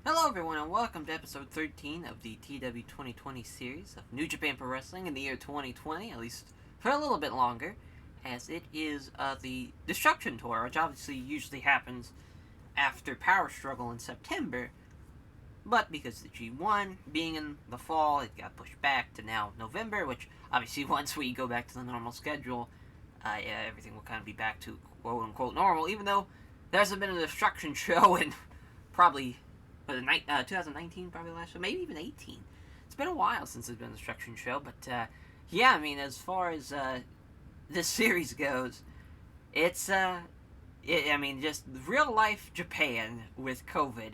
Hello everyone and welcome to episode 13 of the TEW 2020 series of New Japan Pro Wrestling in the year 2020, at least for a little bit longer, as it is the Destruction Tour, which obviously usually happens after Power Struggle in September, but because the G1 being in the fall, it got pushed back to now November, which obviously once we go back to the normal schedule, everything will kind of be back to quote-unquote normal, even though there hasn't been a Destruction show in probably 2019 probably last show, maybe even 18. It's been a while since there's been a Destruction show, but yeah, I mean, as far as this series goes, it's I mean, just real life Japan with COVID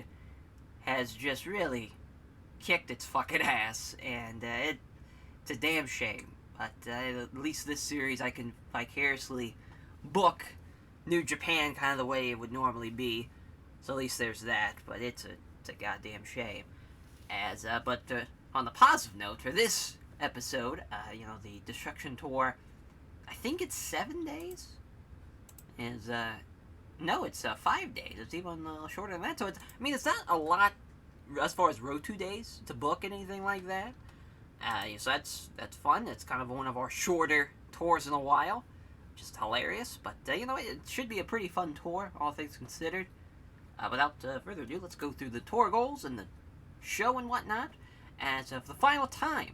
has just really kicked its fucking ass, and it's a damn shame. But at least this series, I can vicariously book New Japan kind of the way it would normally be. So at least there's that. But it's a goddamn shame. But on the positive note for this episode, the Destruction Tour, I think it's 7 days. Is No, it's 5 days. It's even shorter than that. So it's not a lot as far as road 2 days to book and anything like that. So that's fun. It's kind of one of our shorter tours in a while. Just hilarious. But it should be a pretty fun tour, all things considered. Without further ado, let's go through the tour goals and the show and whatnot. As of the final time,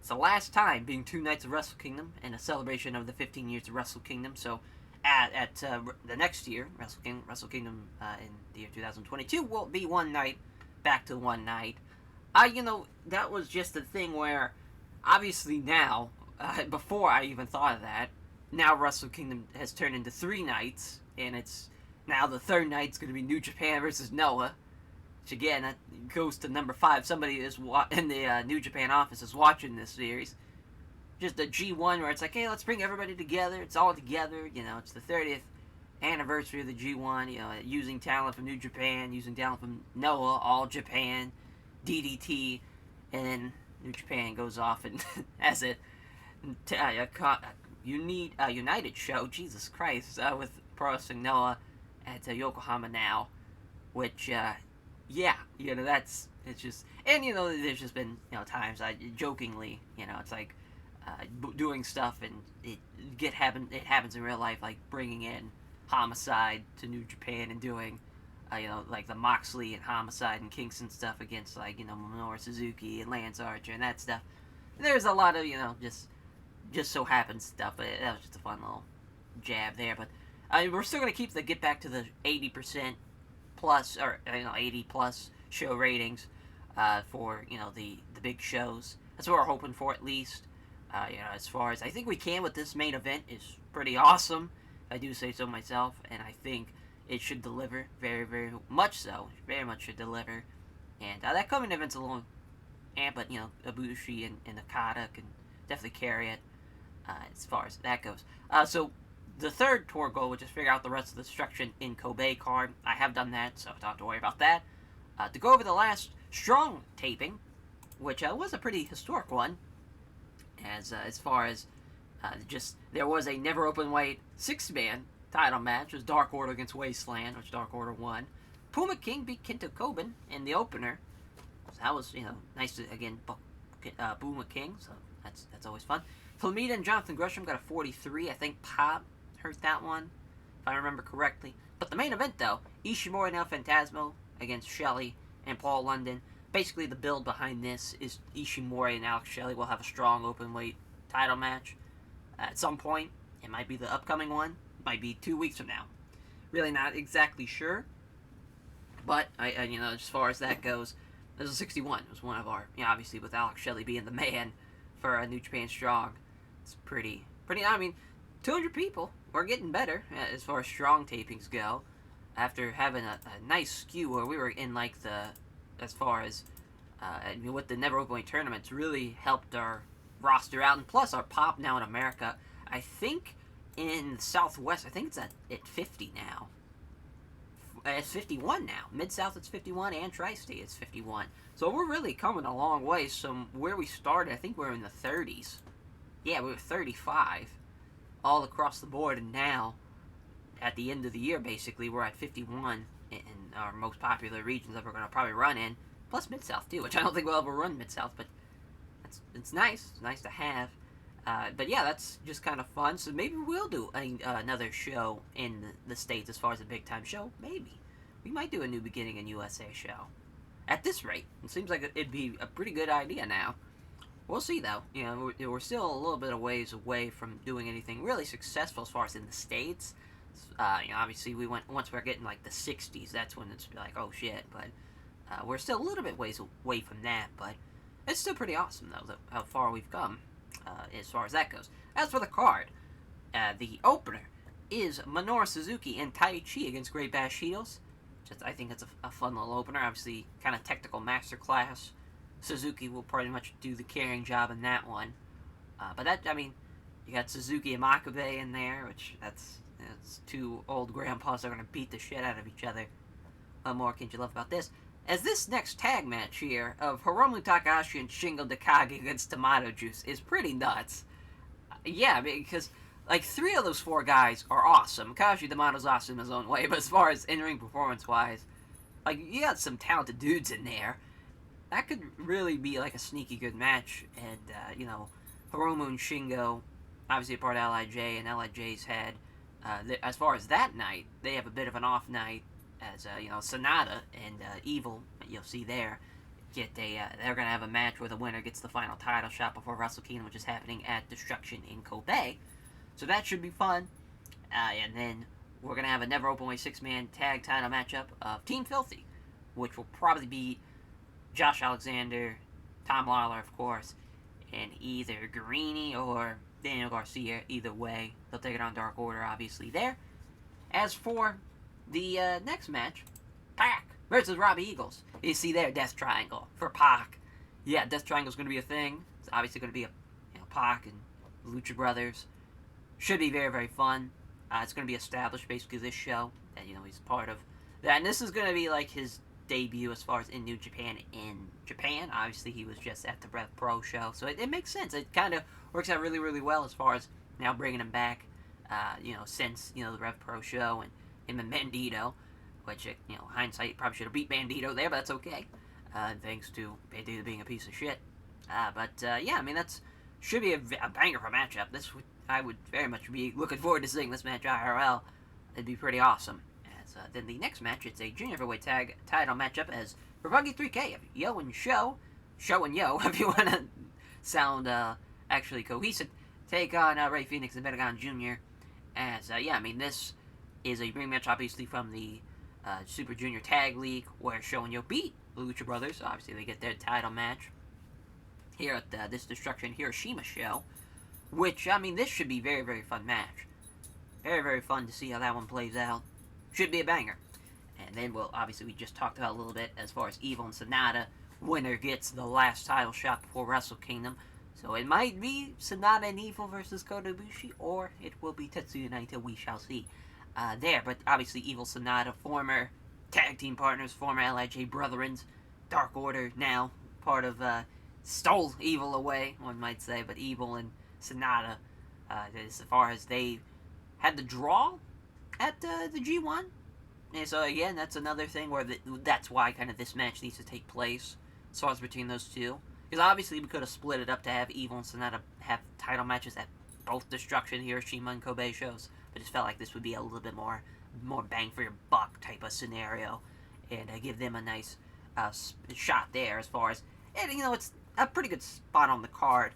it's the last time being 2 nights of Wrestle Kingdom and a celebration of the 15 years of Wrestle Kingdom. So at the next year, Wrestle Kingdom in the year 2022 will be 1 night, back to 1 night. That was just the thing where, obviously now, before I even thought of that, now Wrestle Kingdom has turned into 3 nights, and it's now the third night's going to be New Japan versus Noah, which again, that goes to number 5. Somebody is in the New Japan office is watching this series. Just a G1 where it's like, hey, let's bring everybody together. It's all together. It's the 30th anniversary of the G1. Using talent from New Japan, using talent from Noah, All Japan, DDT, and then New Japan goes off and has a United show, Jesus Christ, with Pro Wrestling Noah at Yokohama now, which, it's just, and, there's just been, times I jokingly, it's like, doing stuff and it happens in real life, like bringing in Homicide to New Japan and doing, like the Moxley and Homicide and Kingston stuff against, like, Minoru Suzuki and Lance Archer and that stuff. And there's a lot of, just so happens stuff, but that was just a fun little jab there, but we're still going to get back to the 80% plus, or 80 plus show ratings for the big shows. That's what we're hoping for, at least. As far as I think we can with this main event is pretty awesome. I do say so myself, and I think it should deliver very, very much so. Very much should deliver. And that coming event's a little, but Ibushi and Okada can definitely carry it as far as that goes. So the third tour goal was just figure out the rest of the Destruction in Kobe card. I have done that, so I don't have to worry about that. To go over the last Strong taping, which was a pretty historic one, as far as just there was a never open weight 6-man title match. It was Dark Order against Wasteland, which Dark Order won. Puma King beat Kento Koben in the opener, so that was nice to again book Puma King, so that's always fun. Flamita and Jonathan Gresham got a 43. I think Pop hurt that one, if I remember correctly. But the main event, though, Ishimori and El Phantasmo against Shelley and Paul London. Basically, the build behind this is Ishimori and Alex Shelley will have a strong open-weight title match at some point. It might be the upcoming one. It might be 2 weeks from now. Really not exactly sure. But, as far as that goes, this is 61. It was one of our, obviously with Alex Shelley being the man for New Japan Strong. It's pretty, 200 people. We're getting better as far as Strong tapings go. After having a nice skew where we were in, like, as far as with the Never Open Weight tournaments, really helped our roster out. And plus, our pop now in America, I think in the Southwest, I think it's at 50 now. It's 51 now. Mid-South it's 51, and Tri-State it's 51. So we're really coming a long way. So where we started, I think we were in the 30s. Yeah, we were 35 all across the board, and now, at the end of the year, basically, we're at 51 in our most popular regions that we're going to probably run in, plus Mid-South too, which I don't think we'll ever run Mid-South, but it's nice. It's nice to have. But yeah, that's just kind of fun. So maybe we'll do another show in the States as far as a big time show. Maybe. We might do a New Beginning in USA show. At this rate, it seems like it'd be a pretty good idea now. We'll see though. You know, we're still a little bit of ways away from doing anything really successful as far as in the States. You know, obviously once we're getting like the 60s, that's when it's like, oh shit. But we're still a little bit ways away from that. But it's still pretty awesome though, how far we've come as far as that goes. As for the card, the opener is Minoru Suzuki and Tai Chi against Great Bash Heels. I think it's a fun little opener. Obviously, kind of technical masterclass. Suzuki will pretty much do the carrying job in that one. But that, I mean, you got Suzuki and Makabe in there, which that's two old grandpas that are going to beat the shit out of each other. What more can you love about this? As this next tag match here of Hiromu Takahashi and Shingo Takagi against Tomato Juice is pretty nuts. Yeah, because like 3 of those 4 guys are awesome. Kashi Tomato's awesome in his own way, but as far as in-ring performance-wise, like you got some talented dudes in there. That could really be like a sneaky good match. And you know, Hiromu and Shingo, obviously a part of LIJ, and LIJ's had as far as that night, they have a bit of an off night. As you know, Sonata and Evil, you'll see there, they're gonna have a match where the winner gets the final title shot before Wrestle Kingdom, which is happening at Destruction in Kobe. So that should be fun. And then we're gonna have a never openweight 6-man tag title matchup of Team Filthy, which will probably be Josh Alexander, Tom Lawler, of course, and either Guarini or Daniel Garcia. Either way, they'll take it on Dark Order, obviously there. As for the next match, Pac versus Robbie Eagles. You see there, Death Triangle for Pac. Yeah, Death Triangle's going to be a thing. It's obviously going to be Pac and Lucha Brothers. Should be very, very fun. It's going to be established basically this show that he's part of that, and this is going to be like his debut as far as in New Japan in Japan. Obviously, he was just at the Rev Pro show, so it makes sense. It kind of works out really, really well as far as now bringing him back. Since the Rev Pro show and him and Bandito, which, hindsight probably should have beat Bandito there, but that's okay. Thanks to Bandito being a piece of shit. Yeah, I mean, should be a banger of a matchup. I would very much be looking forward to seeing this match IRL. It'd be pretty awesome. Then the next match, it's a junior heavyweight tag title matchup as Roppongi 3K of Yo and Show and Yo, if you want to sound actually cohesive, take on Ray Phoenix and Pentagon Jr. This is a rematch, obviously, from the Super Junior Tag League, where Show and Yo beat the Lucha Brothers. Obviously, they get their title match here at this Destruction Hiroshima show, which, this should be a very, very fun match. Very, very fun to see how that one plays out. Should be a banger. And then, we just talked about a little bit as far as Evil and Sonata. Winner gets the last title shot before Wrestle Kingdom. So it might be Sonata and Evil versus Kota Ibushi, or it will be Tetsuya Naito, we shall see. But obviously Evil Sonata, former tag team partners, former LIJ Brethrens, Dark Order now, part of, stole Evil away, one might say, but Evil and Sonata, as far as they had the draw at the G1. And so again, that's another thing where that's why kind of this match needs to take place, as far as between those two. Because obviously we could have split it up to have Evil and Sonata have title matches at both Destruction, Hiroshima, and Kobe shows. But it just felt like this would be a little bit more bang for your buck type of scenario. And give them a nice shot there as far as... And, it's a pretty good spot on the card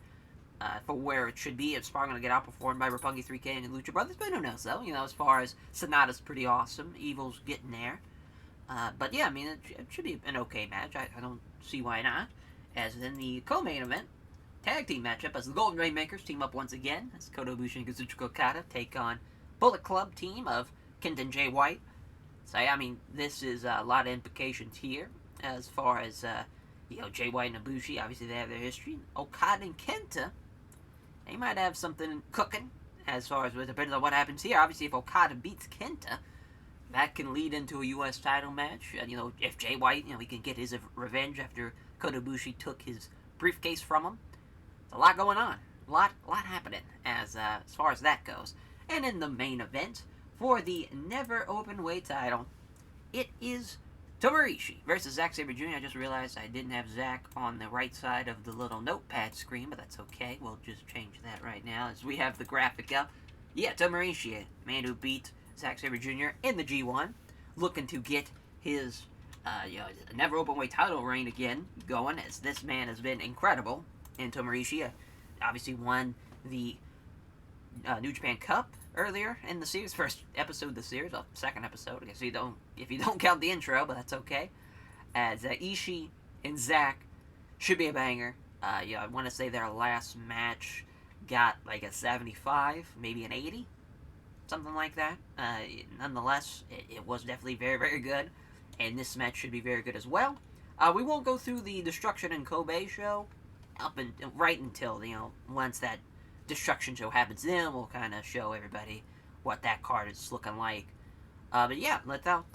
for where it should be. It's probably going to get outperformed by Roppongi 3K and the Lucha Brothers. But who knows, though? As far as Sonata's pretty awesome. Evil's getting there. It should be an okay match. I don't see why not. As in the co-main event, tag team matchup, as the Golden Rainmakers team up once again, as Kota Ibushi and Kazuchika Okada take on Bullet Club team of Kenta and Jay White. So, this is a lot of implications here, as far as, Jay White and Ibushi, obviously they have their history. Okada and Kenta, they might have something cooking, as far as, it depends on what happens here. Obviously, if Okada beats Kenta, that can lead into a U.S. title match. If Jay White, he can get his revenge after Kota Ibushi took his briefcase from him. There's a lot going on. A lot happening as far as that goes. And in the main event, for the never open weight title, it is Tomarishi versus Zack Sabre Jr. I just realized I didn't have Zack on the right side of the little notepad screen, but that's okay. We'll just change that right now as we have the graphic up. Yeah, Tomarishi, man who beat Zack Sabre Jr. in the G1, looking to get his never openweight title reign again going, as this man has been incredible. And Tomarishi obviously won the New Japan Cup earlier in the series, first episode of the series, well, second episode. I guess if you don't count the intro, but that's okay. As Ishii and Zack should be a banger. I want to say their last match got like a 75, maybe an 80, something like that. Nonetheless, it was definitely very, very good, and this match should be very good as well. We won't go through the Destruction and Kobe show right until once that Destruction show happens. Then we'll kind of show everybody what that card is looking like. But yeah, without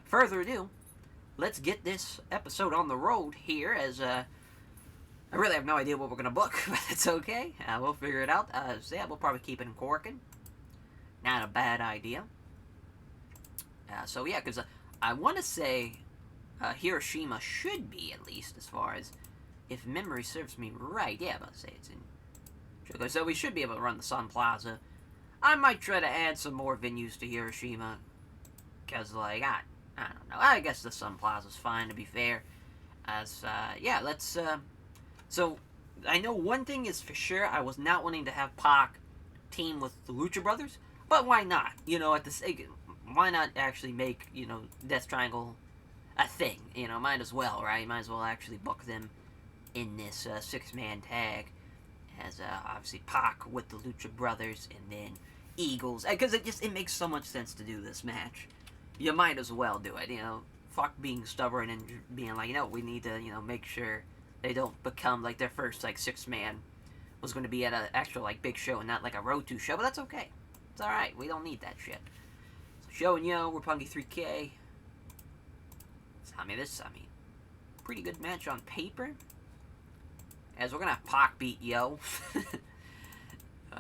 further ado, let's get this episode on the road here. As I really have no idea what we're gonna book, but it's okay. We'll figure it out. So yeah, we'll probably keep it in Corkin. Not a bad idea. So yeah, because I want to say Hiroshima should be, at least as far as, if memory serves me right. Yeah, I'm about to say it's in. So we should be able to run the Sun Plaza. I might try to add some more venues to Hiroshima, because like I don't know. I guess the Sun Plaza's fine, to be fair. As yeah, let's. So I know one thing is for sure. I was not wanting to have Pac team with the Lucha Brothers, but why not? At the sake, why not actually make Death Triangle a thing? Might as well, right? Might as well actually book them in this 6-man tag. As obviously Pac with the Lucha Brothers, and then Eagles, because it makes so much sense to do this match. You might as well do it. Fuck being stubborn and being like, we need to make sure they don't become like their first like 6-man was going to be at an actual like big show and not like a Road to show. But that's okay. It's all right. We don't need that shit. So Show and Yo, Roppongi 3K. Pretty good match on paper. As we're gonna have Pac beat Yo.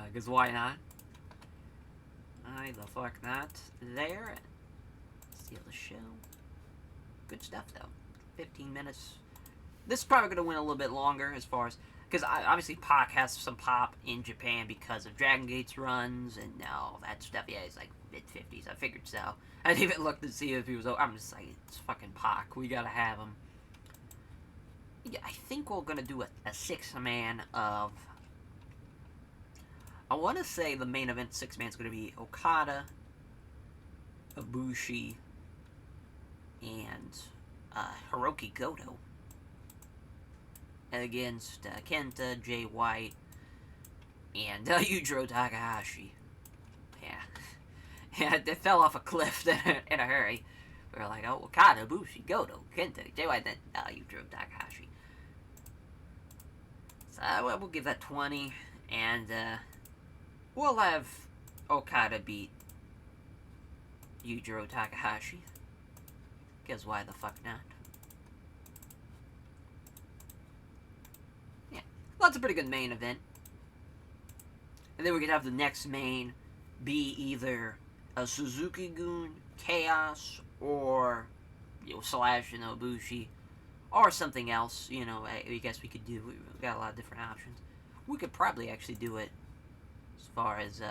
Because why not? Why the fuck not? There. Steal the show. Good stuff, though. 15 minutes. This is probably gonna win a little bit longer as far as. Because obviously Pac has some pop in Japan because of Dragon Gate's runs and all that stuff. Yeah, he's like mid-50s. I figured so. I didn't even look to see if he was. I'm just like, it's fucking Pac. We gotta have him. Yeah, I think we're going to do a 6-man of... I want to say the main event 6-man is going to be Okada, Ibushi, and Hiroki Goto against Kenta, Jay White, and Yujiro Takahashi. Yeah. Yeah, it fell off a cliff in a hurry. We were like, oh, Okada, Ibushi, Goto, Kenta, Jay White, then Yujiro Takahashi. So we'll give that 20, and we'll have Okada beat Yujiro Takahashi. Because why the fuck not? Yeah, well, that's a pretty good main event. And then we could have the next main be either a Suzuki-gun, Chaos, or Slash and Ibushi, or something else. I guess we could do. We've got a lot of different options. We could probably actually do it as far as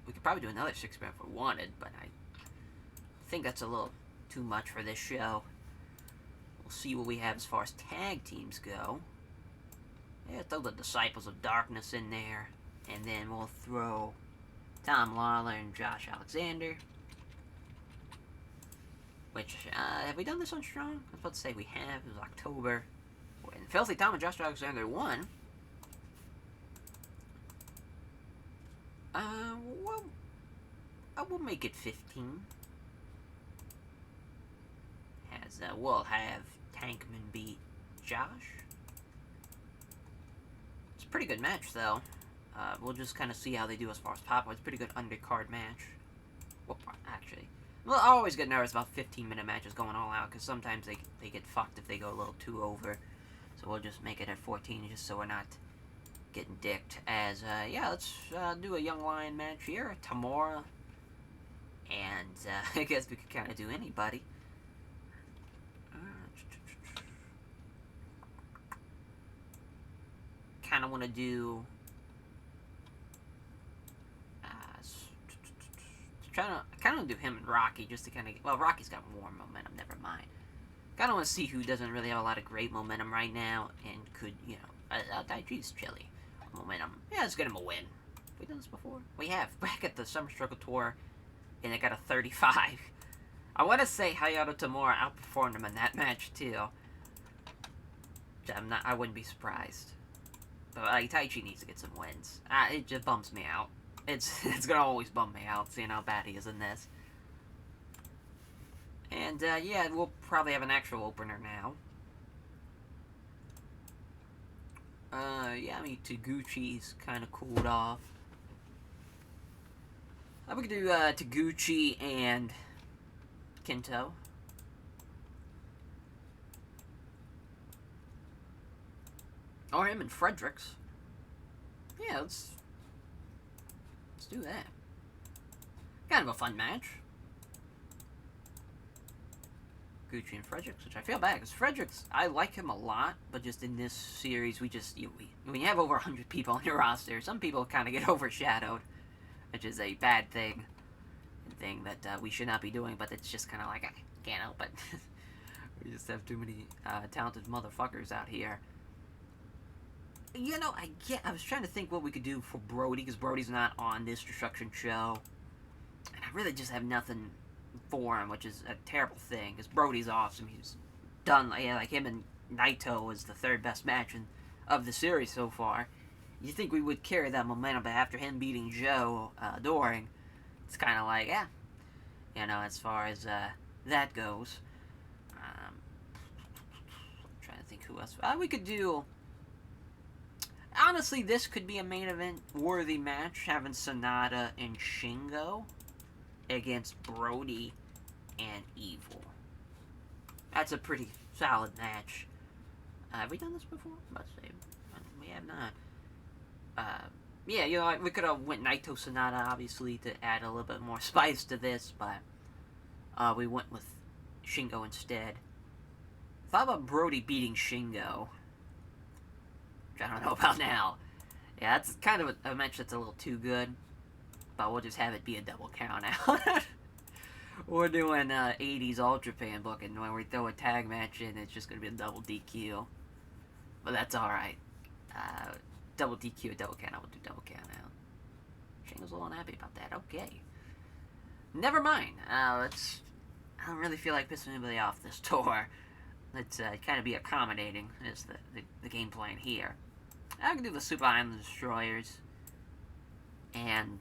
we could probably do another 6-man if we wanted, but I think that's a little too much for this show. We'll see what we have as far as tag teams go. Yeah, throw the Disciples of Darkness in there, and then we'll throw Tom Lawler and Josh Alexander. Which, have we done this on Strong? I was about to say we have. It was October. When Filthy Tom and Josh Alexander won. Well, I will make it 15. As, we'll have Tankman beat Josh. It's a pretty good match, though. We'll just kind of see how they do as far as pop. It's a pretty good undercard match. Well, actually. Well, I always get nervous about 15-minute matches going all out, because sometimes they get fucked if they go a little too over. So we'll just make it at 14, just so we're not getting dicked. As, yeah, let's do a Young Lion match here. Tamora. And, I guess we could kind of do anybody. kind of want to do. I kind of want to do him and Rocky just to kind of. Well, Rocky's got more momentum. Never mind. Kind of want to see who doesn't really have a lot of great momentum right now and could, Daichi's chilly momentum. Yeah, let's get him a win. Have we done this before? We have. Back at the Summer Struggle Tour, and it got a 35. I want to say Hayato Tamura outperformed him in that match, too. I wouldn't be surprised. But, Taichi needs to get some wins. It just bums me out. It's gonna always bum me out, seeing how bad he is in this. And, yeah, we'll probably have an actual opener now. Yeah, I mean, Taguchi's kind of cooled off. We could do, Taguchi and Kento. Or him and Fredericks. Yeah, let's do that. Kind of a fun match. Gucci and Fredericks, which I feel bad, because Fredericks, I like him a lot, but just in this series, when you have over 100 people on your roster, some people kind of get overshadowed, which is a bad thing that we should not be doing, but it's just kind of like, I can't help it. We just have too many talented motherfuckers out here. I was trying to think what we could do for Brody, because Brody's not on this Destruction show, and I really just have nothing for him, which is a terrible thing, because Brody's awesome. He's done, like him and Naito was the third best match of the series so far. You think we would carry that momentum, but after him beating Joe Doring, it's kind of like, as far as that goes. I'm trying to think who else. We could do. Honestly, this could be a main event worthy match, having Sonata and Shingo against Brody and Evil. That's a pretty solid match. Have we done this before? Let's say we have not. We could have went Naito Sonata, obviously, to add a little bit more spice to this, but we went with Shingo instead. Thought about Brody beating Shingo, which I don't know about now. Yeah, that's kind of a match that's a little too good, but we'll just have it be a double count out. We're doing 80s All Japan booking. When we throw a tag match in, it's just going to be a double DQ. But that's alright. Double DQ, double count out. We'll do double count out. Shingo's a little unhappy about that. Okay. Never mind. I don't really feel like pissing anybody off this tour. Let's kind of be accommodating, is the game plan here. I can do the Super Island Destroyers and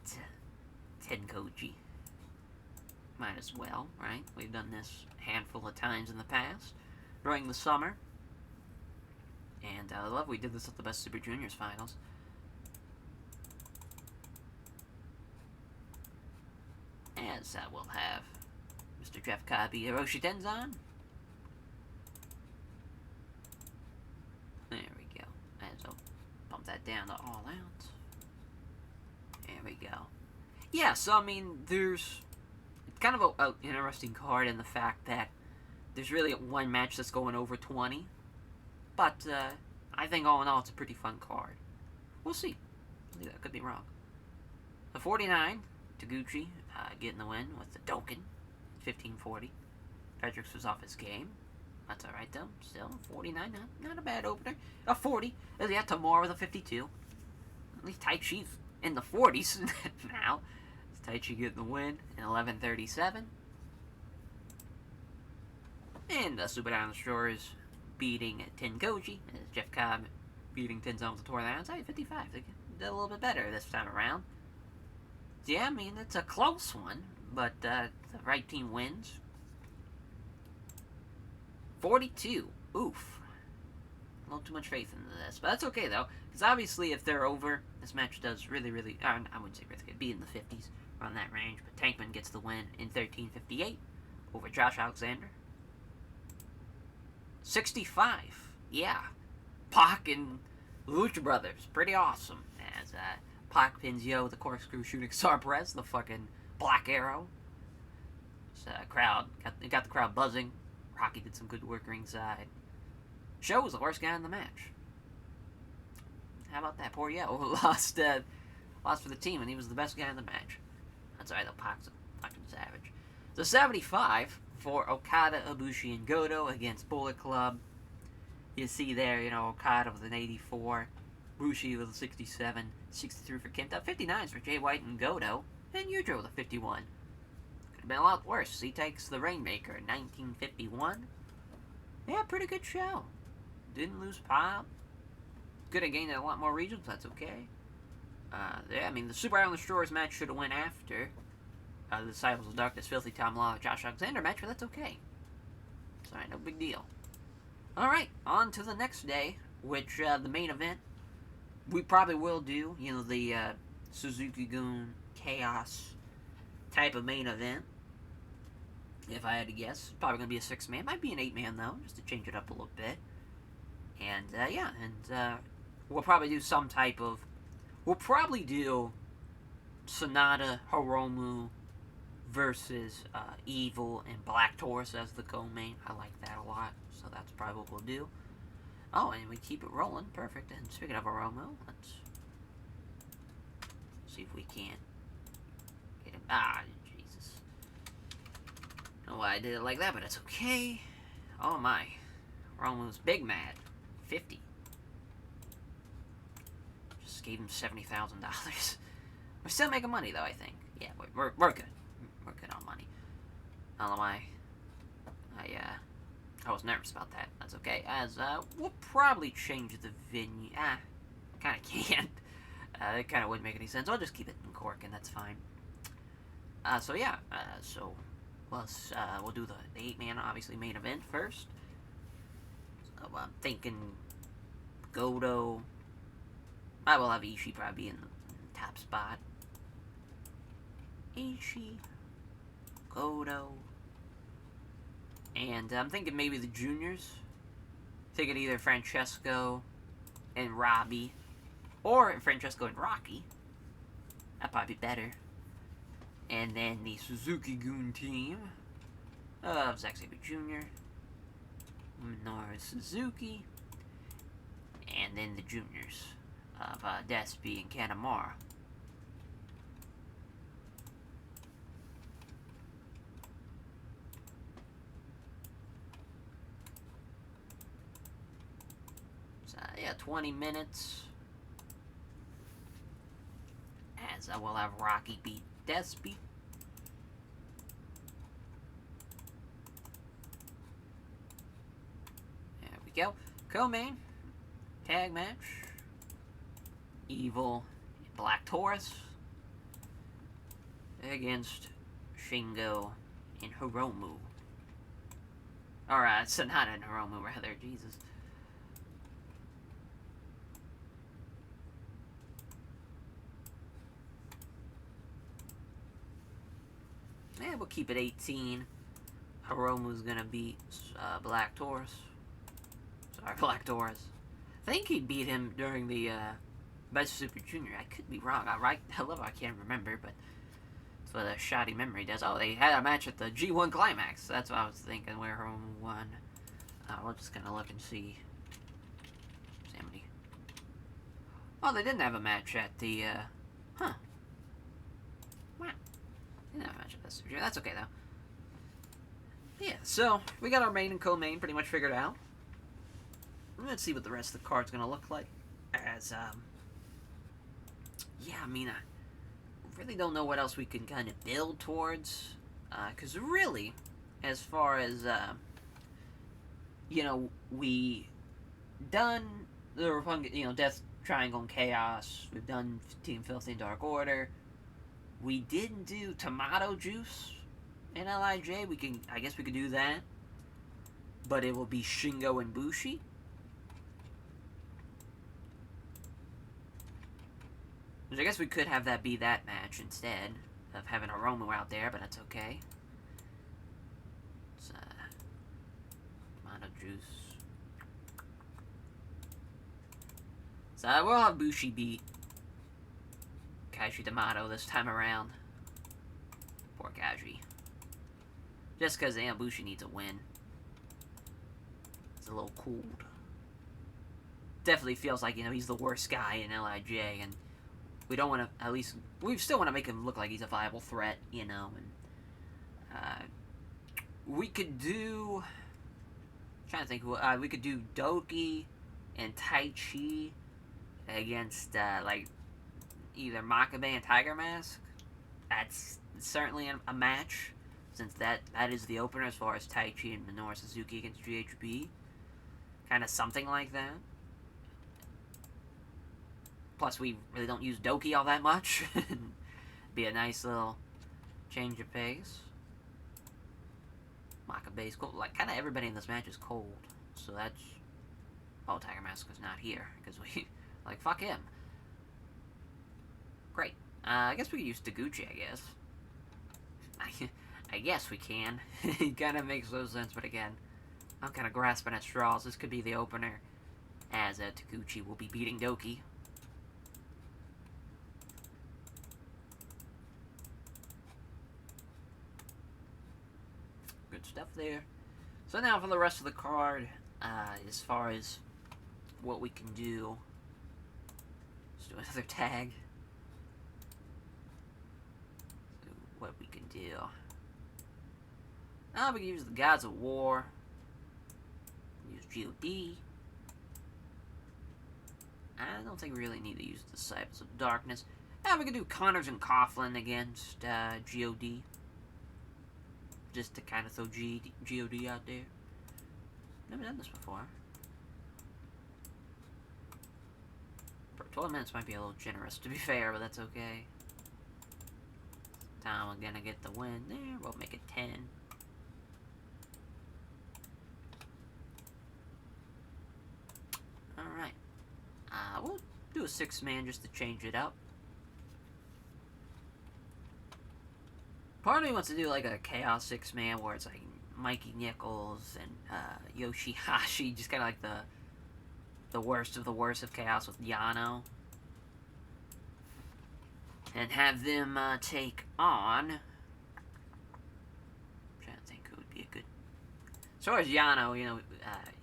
Tenkoji. Might as well, right? We've done this a handful of times in the past during the summer. And I love we did this at the Best Super Juniors finals. As we'll have Mr. Jeff Kabi, Hiroshi Tenzan. There we go. As I'll bump that down to All Out. There we go. Yeah, so I mean, there's kind of an interesting card in the fact that there's really one match that's going over 20. But I think all in all, it's a pretty fun card. We'll see. I could be wrong. The 49, Taguchi getting the win with the Dokken, 1540. Fredericks was off his game. That's alright though. Still, 49, not a bad opener. A 40. There's got Tamura with a 52. At least Taichi's in the 40s now. It's Taichi getting the win in 1137. And the Super Island Destroyers beating Tenkoji. Jeff Cobb beating Tenzan with the Tour Lions. 55. They did a little bit better this time around. So yeah, I mean, it's a close one, but the right team wins. 42. Oof. A little too much faith into this. But that's okay, though, because obviously if they're over, this match does really, really... I wouldn't say really good. Be in the 50s, around that range. But Tankman gets the win in 13:58 over Josh Alexander. 65. Yeah. Pac and Lucha Brothers. Pretty awesome. As Pac pins Yo, the corkscrew shooting star press, the fucking Black Arrow. So, crowd got the crowd buzzing. Rocky did some good work ringside. Show was the worst guy in the match. How about that? Poor Yo lost for the team, and he was the best guy in the match. That's alright, though. Pac's a fucking savage. So 75 for Okada, Ibushi, and Goto against Bullet Club. You see there, Okada with an 84, Ibushi with a 67, 63 for Kenta, 59s for Jay White and Goto, and Yujiro with a 51. Could have been a lot worse. He takes the Rainmaker in 1951. Yeah, pretty good show. Didn't lose pop. Could have gained a lot more regions, that's okay. Yeah, I mean, the Super Island Destroyers match should have went after the Disciples of Darkness, Filthy Tom Law, Josh Alexander match, but that's okay. It's alright, no big deal. Alright, on to the next day, which, the main event, we probably will do, the Suzuki-Gun Chaos type of main event. If I had to guess, it's probably going to be a 6-man. Might be an 8-man, though, just to change it up a little bit. And, yeah, and, we'll probably do some type of... We'll probably do Sonata, Hiromu versus Evil and Black Taurus as the co-main. I like that a lot, so that's probably what we'll do. Oh, and we keep it rolling. Perfect. And speaking of Hiromu, let's see if we can't get him. Ah, Jesus. I don't know why I did it like that, but it's okay. Oh, my. Hiromu's big mad. 50. Just gave him $70,000. We're still making money, though, I think. Yeah, we're good. We're good on money. I don't know why. I was nervous about that. That's okay. As, we'll probably change the venue. Kinda can't. It kinda wouldn't make any sense. I'll just keep it in Cork, and that's fine. So yeah. So, we'll do the 8-man, obviously, main event first. So, I'm thinking Goto. I will have Ishii probably in the top spot. Ishii, Goto, and I'm thinking maybe the juniors. Thinking either Francesco and Robbie, or Francesco and Rocky. That'd probably be better. And then the Suzuki-Gun team of Zack Sabre Jr., Minoru Suzuki, and then the juniors of Despy and Kanemaru. So, yeah, 20 minutes. As I will have Rocky beat Despy. There we go. Co-main. Tag match. Evil Black Taurus against Shingo and Hiromu. Or, Sonata and Hiromu, rather. Jesus. Yeah, we'll keep it 18. Hiromu's gonna beat Black Taurus. Sorry, Black Taurus. I think he beat him during the Best Super Junior. I could be wrong. I can't remember, but that's what a shoddy memory does. Oh, they had a match at the G1 Climax. That's what I was thinking, where Hiromu won. We're just gonna look and see. Somebody. Oh, they didn't have a match at the, Wow. They didn't have a match at Best Super Junior. That's okay, though. Yeah, so, we got our main and co-main pretty much figured out. Let's see what the rest of the card's gonna look like. As, yeah, I mean, I really don't know what else we can kind of build towards. Because really, as far as, we done the Death Triangle and Chaos. We've done Team Filthy and Dark Order. We didn't do Tomato Juice in LIJ. I guess we could do that. But it will be Shingo and Bushi. Which I guess we could have that be that match instead of having Hiromu out there, but that's okay. It's, Tomato Juice. So I will have Bushi beat Kaiji Tomato this time around. Poor Kaiji. Just because, Bushi needs a win. It's a little cold. definitely feels like, he's the worst guy in LIJ, and we don't want to, at least, we still want to make him look like he's a viable threat, and we could do, I'm trying to think, we could do Doki and Tai Chi against, like, either Makabe and Tiger Mask. That's certainly a match, since that is the opener as far as Tai Chi and Minoru Suzuki against GHB. Kind of something like that. Plus, we really don't use Doki all that much. Be a nice little change of pace. Makabe's cold. Like, kind of everybody in this match is cold. So that's... Oh, Tiger Mask is not here. Because we... Like, fuck him. Great. I guess we could use Taguchi, I guess. I guess we can. It kind of makes no sense, but again, I'm kind of grasping at straws. This could be the opener, as Taguchi will be beating Doki. Good stuff there. So now for the rest of the card, as far as what we can do, let's do another tag. So what we can do. Now we can use the Gods of War. Use GOD. I don't think we really need to use Disciples of Darkness. Now we can do Connors and Coughlin against GOD. Just to kind of throw GOD out there. Never done this before. For 12 minutes might be a little generous, to be fair, but that's okay. Time we're gonna get the win there. We'll make it 10. Alright. We'll do a 6-man just to change it up. Part of me wants to do like a Chaos 6-man where it's like Mikey Nichols and Yoshihashi, just kind of like the worst of the worst of Chaos with Yano. And have them take on... I'm trying to think who would be a good... As far as Yano,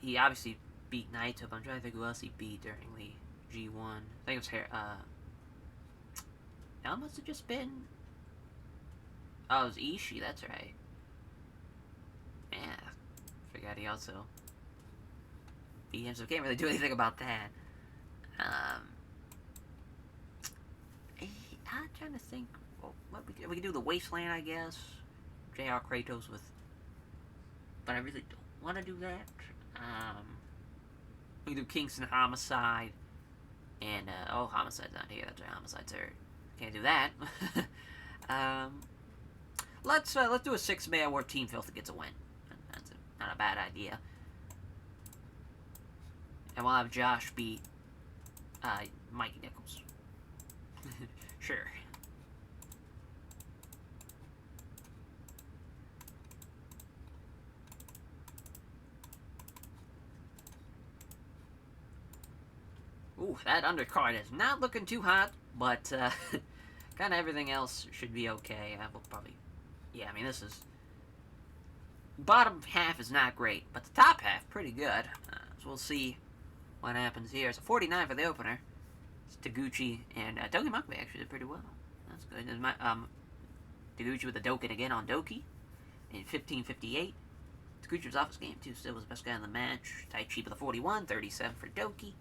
he obviously beat Naito, but I'm trying to think who else he beat during the G1. I think it was that must have just been... Oh, it was Ishii, that's right. Yeah, forgot he also beat him, so can't really do anything about that. I'm trying to think, well, what we could do the Wasteland, I guess. JR Kratos with... But I really don't want to do that. We can do Kingston Homicide. And, oh, Homicide's not here, that's right, Homicide's there. Can't do that. Let's do a 6-man where Team Filthy gets a win. That's not a bad idea. And we'll have Josh beat Mikey Nichols. Sure. Ooh, that undercard is not looking too hot, but kind of everything else should be okay. We'll probably... Yeah, I mean, this is... Bottom half is not great, but the top half, pretty good. So we'll see what happens here. It's a 49 for the opener. It's Taguchi and Doki Makabe actually did pretty well. That's good. There's Taguchi with the Doken again on Doki in 15:58. Taguchi was off his game, too. Still was the best guy in the match. Tai Chi with a 41, 37 for Doki.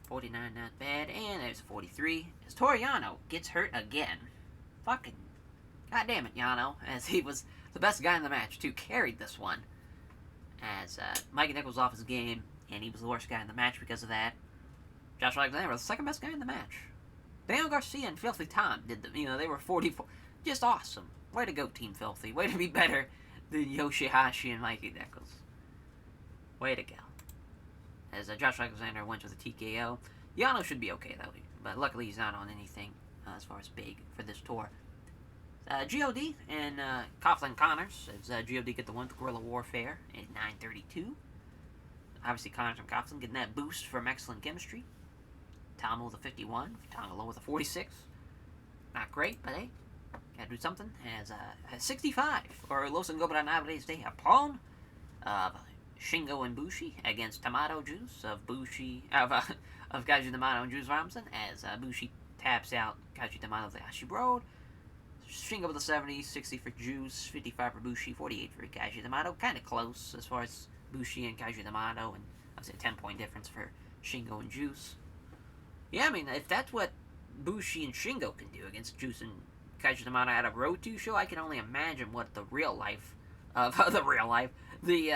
49, not bad. And there's a 43. As Toru Yano gets hurt again. Fucking... God damn it, Yano. As he was the best guy in the match, too. Carried this one. As Mikey Nichols off his game, and he was the worst guy in the match because of that. Josh Alexander was the second best guy in the match. Daniel Garcia and Filthy Tom did they were 44. Just awesome. Way to go, Team Filthy. Way to be better than Yoshihashi and Mikey Nichols. Way to go. As Josh Alexander went with a TKO. Yano should be okay, though. But luckily he's not on anything as far as big for this tour. GOD and Coughlin Connors. As GOD get the win with Guerrilla Warfare at 9:32. Obviously Connors and Coughlin getting that boost from excellent chemistry. Tama with a 51. Tama with a 46. Not great, but hey, gotta do something. As 65 for Los Ingobernables de Japón of Shingo and Bushi against Tomato Juice of of Kaiju Tomato and Juice Robinson as Bushi taps out Kaiju Tomato the Ashi Road. Shingo with a 70, 60 for Juice, 55 for Bushi, 48 for Kaiju Tomato. Kind of close as far as Bushi and Kaiju Tomato, and I'd say a 10-point difference for Shingo and Juice. Yeah, I mean, if that's what Bushi and Shingo can do against Juice and Kaiju Tomato at a Road 2 show, I can only imagine what the real life of the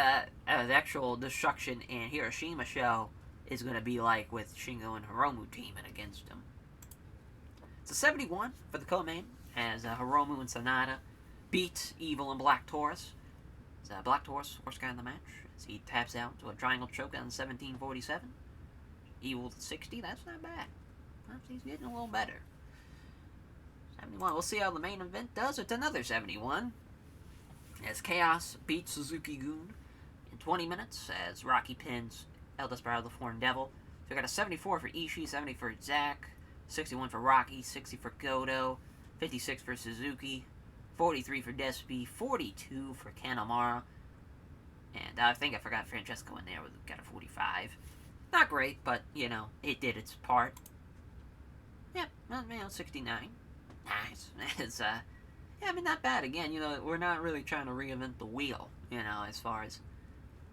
actual Destruction and Hiroshima show is going to be like with Shingo and Hiromu teaming against him. It's a 71 for the co-main as Hiromu and Sanada beat Evil and Black Taurus. It's Black Taurus, worst guy in the match, as he taps out to a triangle choke on 1747. Evil 60, that's not bad. He's getting a little better. 71, we'll see how the main event does. It's another 71. As Chaos beats Suzuki-gun in 20 minutes as Rocky pins El Desperado the Foreign Devil. So we got a 74 for Ishii, 70 for Zack, 61 for Rocky, 60 for Goto, 56 for Suzuki, 43 for Despi, 42 for Kanemaru. And I think I forgot Francesco in there. We got a 45. Not great, but, you know, it did its part. Yep, 69. Nice. It's, yeah, I mean, not bad. Again, you know, we're not really trying to reinvent the wheel, you know, as far as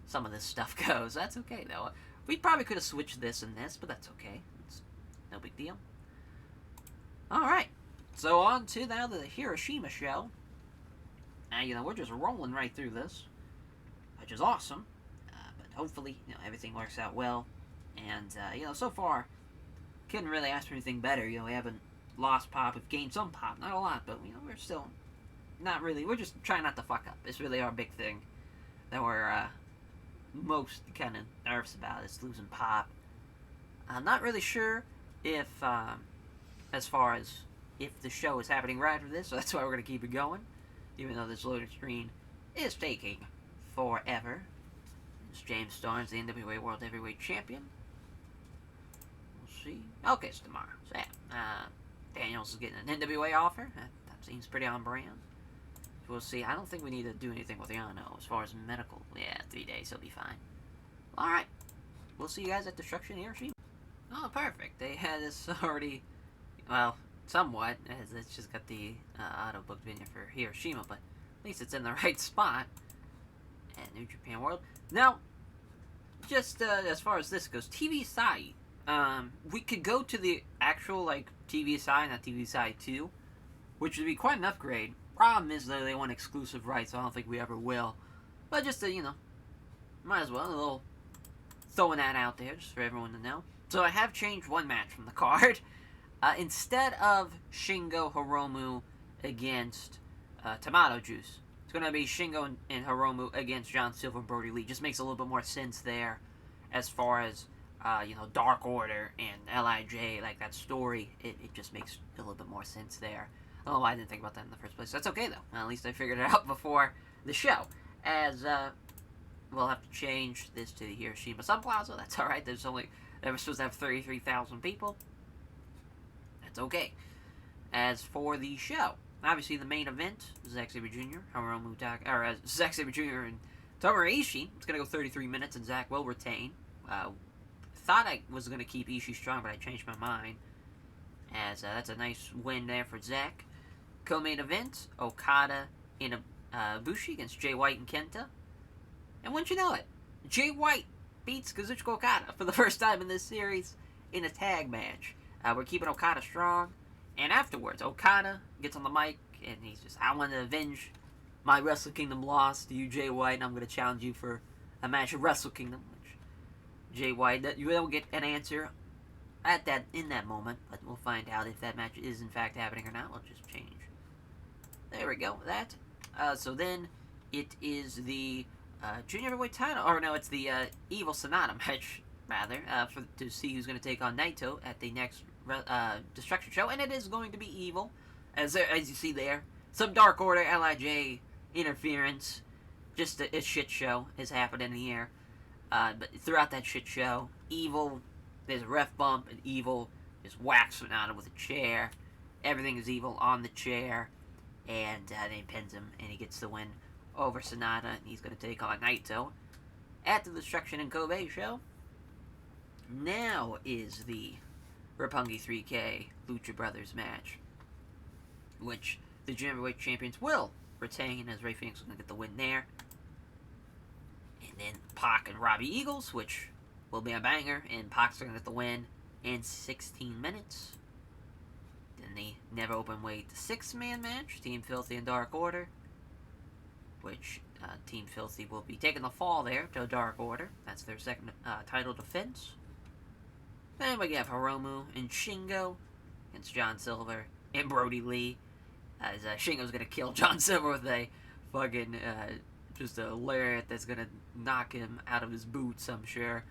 some of this stuff goes. That's okay, though. We probably could have switched this and this, but that's okay. It's no big deal. Alright, so on to now the Hiroshima show. Now, you know, we're just rolling right through this, which is awesome. But hopefully, you know, everything works out well. And, you know, so far, couldn't really ask for anything better. You know, we haven't lost pop. We've gained some pop. Not a lot, but, you know, we're still not really. We're just trying not to fuck up. It's really our big thing that we're most kind of nervous about, is losing pop. I'm not really sure if, as far as if the show is happening right after this, so that's why we're going to keep it going, even though this loading screen is taking forever. It's James Storms, the NWA World Heavyweight Champion. We'll see. Okay, it's tomorrow. So, yeah, Daniels is getting an NWA offer. That seems pretty on brand. We'll see. I don't think we need to do anything with Yano as far as medical. Yeah, 3 days, he'll be fine. Alright. We'll see you guys at Destruction Hiroshima. Oh, perfect. They had this already, well, somewhat, as it's just got the auto-booked video for Hiroshima, but at least it's in the right spot at New Japan World. Now, just as far as this goes, TV Sai, we could go to the actual, like, TV Sai, not TV Sai 2, which would be quite an upgrade. Problem is, though, they want exclusive rights, so I don't think we ever will. But just to, you know, might as well, a little throwing that out there, just for everyone to know. So I have changed one match from the card. Instead of Shingo Hiromu against Tomato Juice, it's going to be Shingo and Hiromu against John Silver and Brody Lee. Just makes a little bit more sense there as far as, you know, Dark Order and LIJ, like that story. It just makes a little bit more sense there. I don't know why I didn't think about that in the first place. That's okay, though. At least I figured it out before the show. As, we'll have to change this to the Hiroshima Sun Plaza. That's alright. They were supposed to have 33,000 people. That's okay. As for the show, obviously the main event, Zack Sabre Jr., Zack Sabre Jr. and Tomohiro Ishii. It's going to go 33 minutes, and Zack will retain. Thought I was going to keep Ishii strong, but I changed my mind. As that's a nice win there for Zack. Co-main event, Okada in Bushi against Jay White and Kenta. And wouldn't you know it, Jay White beats Kazuchika Okada for the first time in this series in a tag match. We're keeping Okada strong. And afterwards, Okada gets on the mic and he's just, I want to avenge my Wrestle Kingdom loss to you, Jay White, and I'm going to challenge you for a match at Wrestle Kingdom. Which Jay White, you will get an answer in that moment, but we'll find out if that match is in fact happening or not. We'll just change. There we go. That. So then it is the junior heavyweight title, or no, it's the Evil Sonata match rather, to see who's going to take on Naito at the next Destruction show, and it is going to be Evil, as you see there. Some Dark Order LIJ interference, just a shit show is happening here. But throughout that shit show, Evil, there's a ref bump, and Evil is whacks Sonata with a chair. Everything is Evil on the chair, and then he pins him, and he gets the win over Sonata, and he's going to take on Naito. At the Destruction in Kobe show, now is the Roppongi 3K Lucha Brothers match, which the Junior Heavyweight Champions will retain, as Rey Fenix is going to get the win there. And then Pac and Robbie Eagles, which will be a banger, and Pac's going to get the win in 16 minutes. Then the Never Open Weight 6-man match, Team Filthy and Dark Order, which Team Filthy will be taking the fall there to Dark Order. That's their second title defense. Then we have Hiromu and Shingo against John Silver and Brody Lee. As Shingo's going to kill John Silver with a fucking, just a lariat that's going to knock him out of his boots, I'm sure.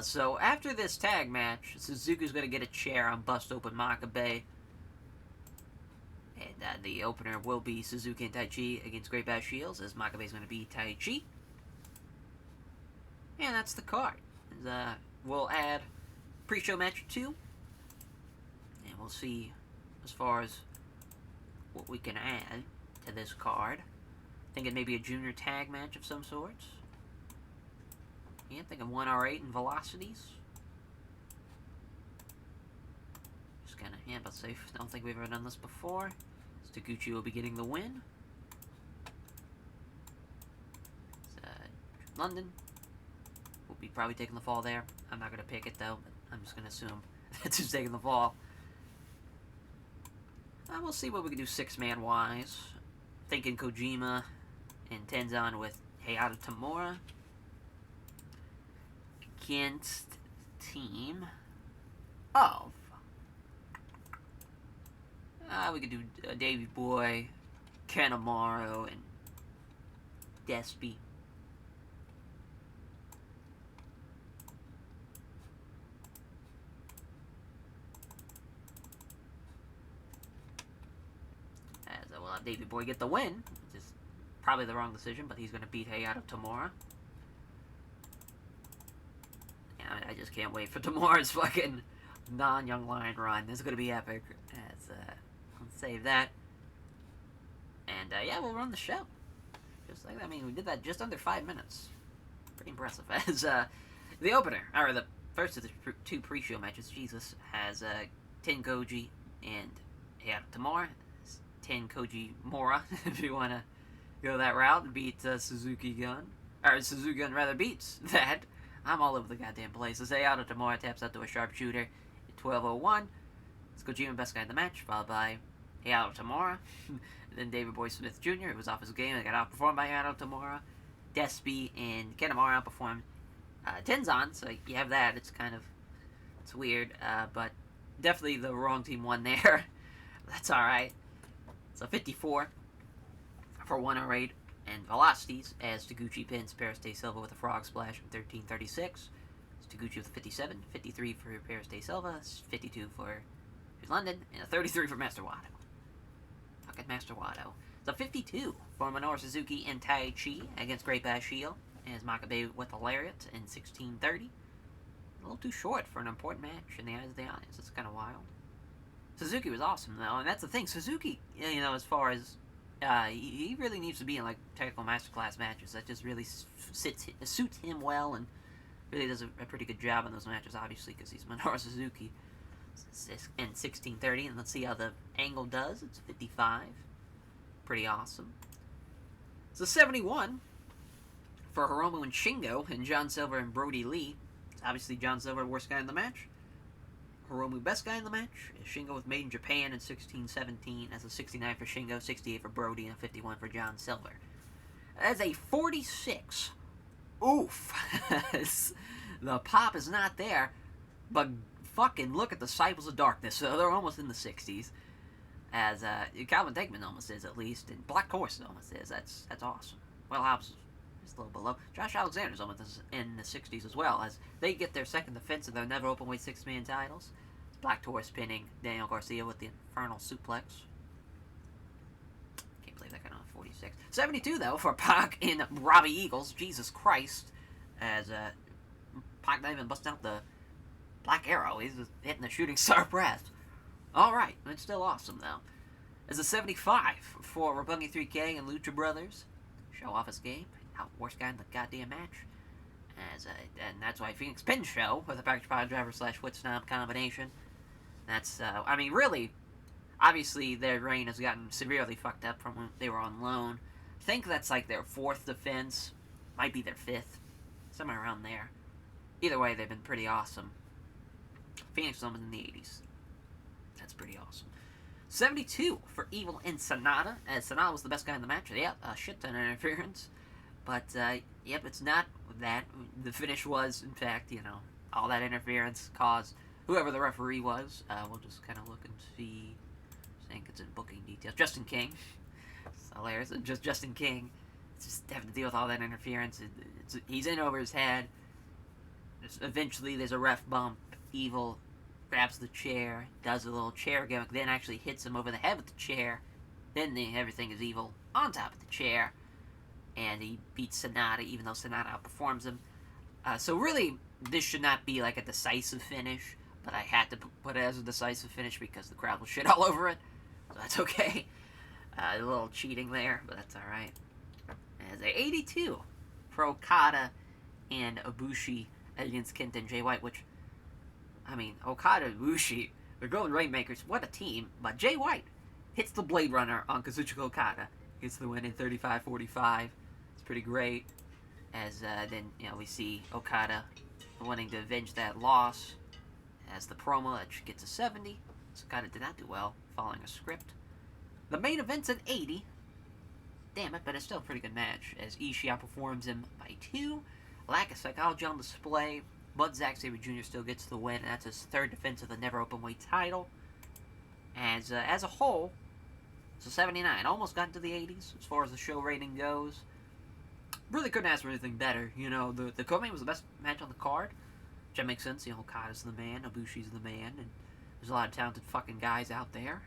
So after this tag match, Suzuki's going to get a chair on Bust Open Makabe. And the opener will be Suzuki and Taichi against Great Bash Shields, as Makabe's going to be Taichi. And that's the card. We'll add pre-show match 2. And we'll see as far as what we can add to this card. Thinking maybe a junior tag match of some sorts. Yeah, thinking 1R8 and Velocities. Just kind of, yeah, but safe. Don't think we've ever done this before. Taguchi will be getting the win. London will be probably taking the fall there. I'm not going to pick it though, but I'm just going to assume that's who's taking the fall. We'll see what we can do 6-man wise. Thinking Kojima and Tenzan with Hayato Tamura against team of we could do Davey Boy, Kanemaru, and Despy. As we'll have Davey Boy get the win, which is probably the wrong decision, but he's going to beat Hayato Tamura. Yeah, I just can't wait for Tamura's fucking non-Young Lion run. This is going to be epic. Let's save that. And, yeah, we'll run the show. Just like that. I mean, we did that just under 5 minutes. Pretty impressive. As, the opener, or the first of the 2 pre-show matches, Jesus, has, Tenkoji and Hayato Tamura. Tenkoji Mora, if you want to go that route and beat, Suzuki Gun. Or, Suzuki Gun rather beats that. I'm all over the goddamn place. As Hayato Tamura taps out to a sharpshooter at 12:01. It's Kojima, best guy in the match, followed by Hayato Tamura. Then David Boy Smith Jr., who was off his game, and got outperformed by Hayato Tamura. Despy and Kanemaru outperformed Tenzan, so you have that. It's kind of, it's weird, but definitely the wrong team won there. That's alright. So 54 for 108 and Velocities, as Taguchi pins Paris de Silva with a frog splash in 13:36. Taguchi with 57, 53 for Paris de Silva, 52 for London, and a 33 for Master Wato. Fucking Master Wato. So 52 for Minoru Suzuki and Taichi against Great Bash Shield, as Makabe with a lariat in 16:30. A little too short for an important match in the eyes of the audience. It's kind of wild. Suzuki was awesome though, and that's the thing. Suzuki, you know, as far as he really needs to be in like technical masterclass matches. That just really suits him well, and really does a pretty good job in those matches. Obviously, because he's Minoru Suzuki. And 16:30, and let's see how the angle does. It's 55. Pretty awesome. So 71 for Hiromu and Shingo, and John Silver and Brody Lee. It's obviously John Silver, worst guy in the match. Hiromu, best guy in the match. Shingo with Made in Japan in 16:17. That's a 69 for Shingo, 68 for Brody, and a 51 for John Silver. That's a 46. Oof. The pop is not there, but fucking look at the Disciples of Darkness. So they're almost in the 60s. As Calvin Tankman almost is, at least. And Black Horse almost is. That's awesome. Well, Hobbs is a little below. Josh Alexander's almost in the 60s as well, as they get their second defense of their never open weight 6-man titles. Black Horse pinning Daniel Garcia with the Infernal Suplex. Can't believe that got on 46. 72, though, for Pac and Robbie Eagles. Jesus Christ. As Pac not even busting out the Black Arrow. He's just hitting the shooting star press. Alright, it's still awesome, though. As a 75 for Roppongi 3K and Lucha Brothers. Show off his game. Worst guy in the goddamn match. And that's why Phoenix Pin Show with a package pod driver slash foot snob combination. That's, I mean, really, obviously their reign has gotten severely fucked up from when they were on loan. I think that's like their 4th defense, might be their 5th, somewhere around there. Either way, they've been pretty awesome. Phoenix was in the 80s. That's pretty awesome. 72 for Evil and Sonata, as Sonata was the best guy in the match. Yep, a shit ton of interference. But, yep, it's not that. The finish was, in fact, all that interference caused whoever the referee was. We'll just kind of look and see. I think it's in booking details. Justin King. It's hilarious. Just Justin King. It's just having to deal with all that interference. He's in over his head. Eventually, there's a ref bump. Evil grabs the chair, does a little chair gimmick, then actually hits him over the head with the chair. Then everything is Evil on top of the chair. And he beats Sonata, even though Sonata outperforms him. So really, this should not be like a decisive finish, but I had to put it as a decisive finish because the crowd will shit all over it. So that's okay. A little cheating there, but that's alright. As a 82 for Okada and Ibushi against Kenta and Jay White, which, I mean, Okada and Ibushi, they're Golden Rainmakers, what a team. But Jay White hits the Blade Runner on Kazuchika Okada. Gets the win in 35-45. It's pretty great. As then, we see Okada wanting to avenge that loss. As the promo, that gets a 70. So Okada did not do well, following a script. The main event's an 80. Damn it, but it's still a pretty good match, as Ishii outperforms him by 2. Lack of psychology on display, but Zack Sabre Jr. still gets the win, and that's his 3rd defense of the Never Openweight title. As a whole, it's a 79. Almost got into the 80s as far as the show rating goes. Really couldn't ask for anything better. The co-main was the best match on the card, which that makes sense. Okada's the man, Ibushi's the man, and there's a lot of talented fucking guys out there.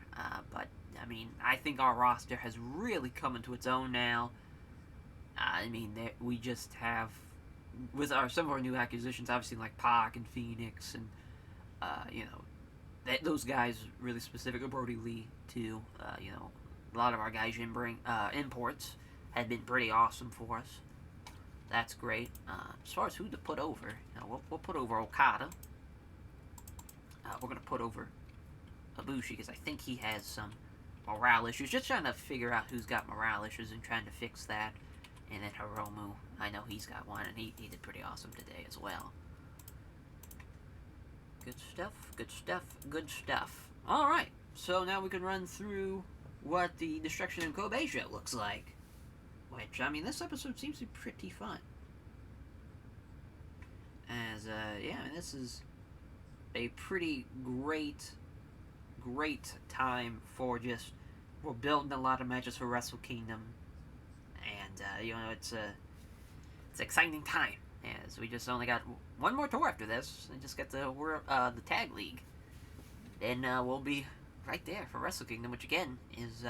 But, I mean, I think our roster has really come into its own now. I mean, we just have, with some of our new acquisitions, obviously like Pac and Phoenix, and, those guys really specific, Brody Lee, too. A lot of our guys imports have been pretty awesome for us. That's great. As far as who to put over, we'll put over Okada. We're going to put over Ibushi, because I think he has some morale issues. Just trying to figure out who's got morale issues and trying to fix that. And then Hiromu, I know he's got one, and he did pretty awesome today as well. Good stuff, good stuff, good stuff. Alright, so now we can run through what the Destruction in Kobe show looks like. Which, I mean, this episode seems to be pretty fun. As, this is a pretty great time for we're building a lot of matches for Wrestle Kingdom. And, it's an exciting time. As we just only got one more tour after this. And just get the Tag League. Then, we'll be right there for Wrestle Kingdom, which again is,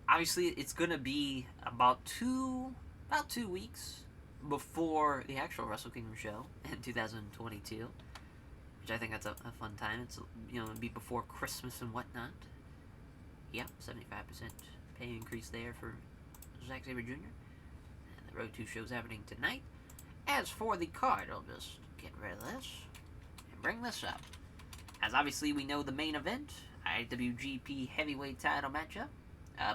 obviously it's gonna be about two weeks before the actual Wrestle Kingdom show in 2022, which I think that's a fun time. It's, it'll be before Christmas and whatnot. Yeah, 75% pay increase there for Zack Sabre Jr. And the Road 2 show's happening tonight. As for the card, I'll just get rid of this and bring this up. As obviously we know the main event, IWGP Heavyweight title matchup.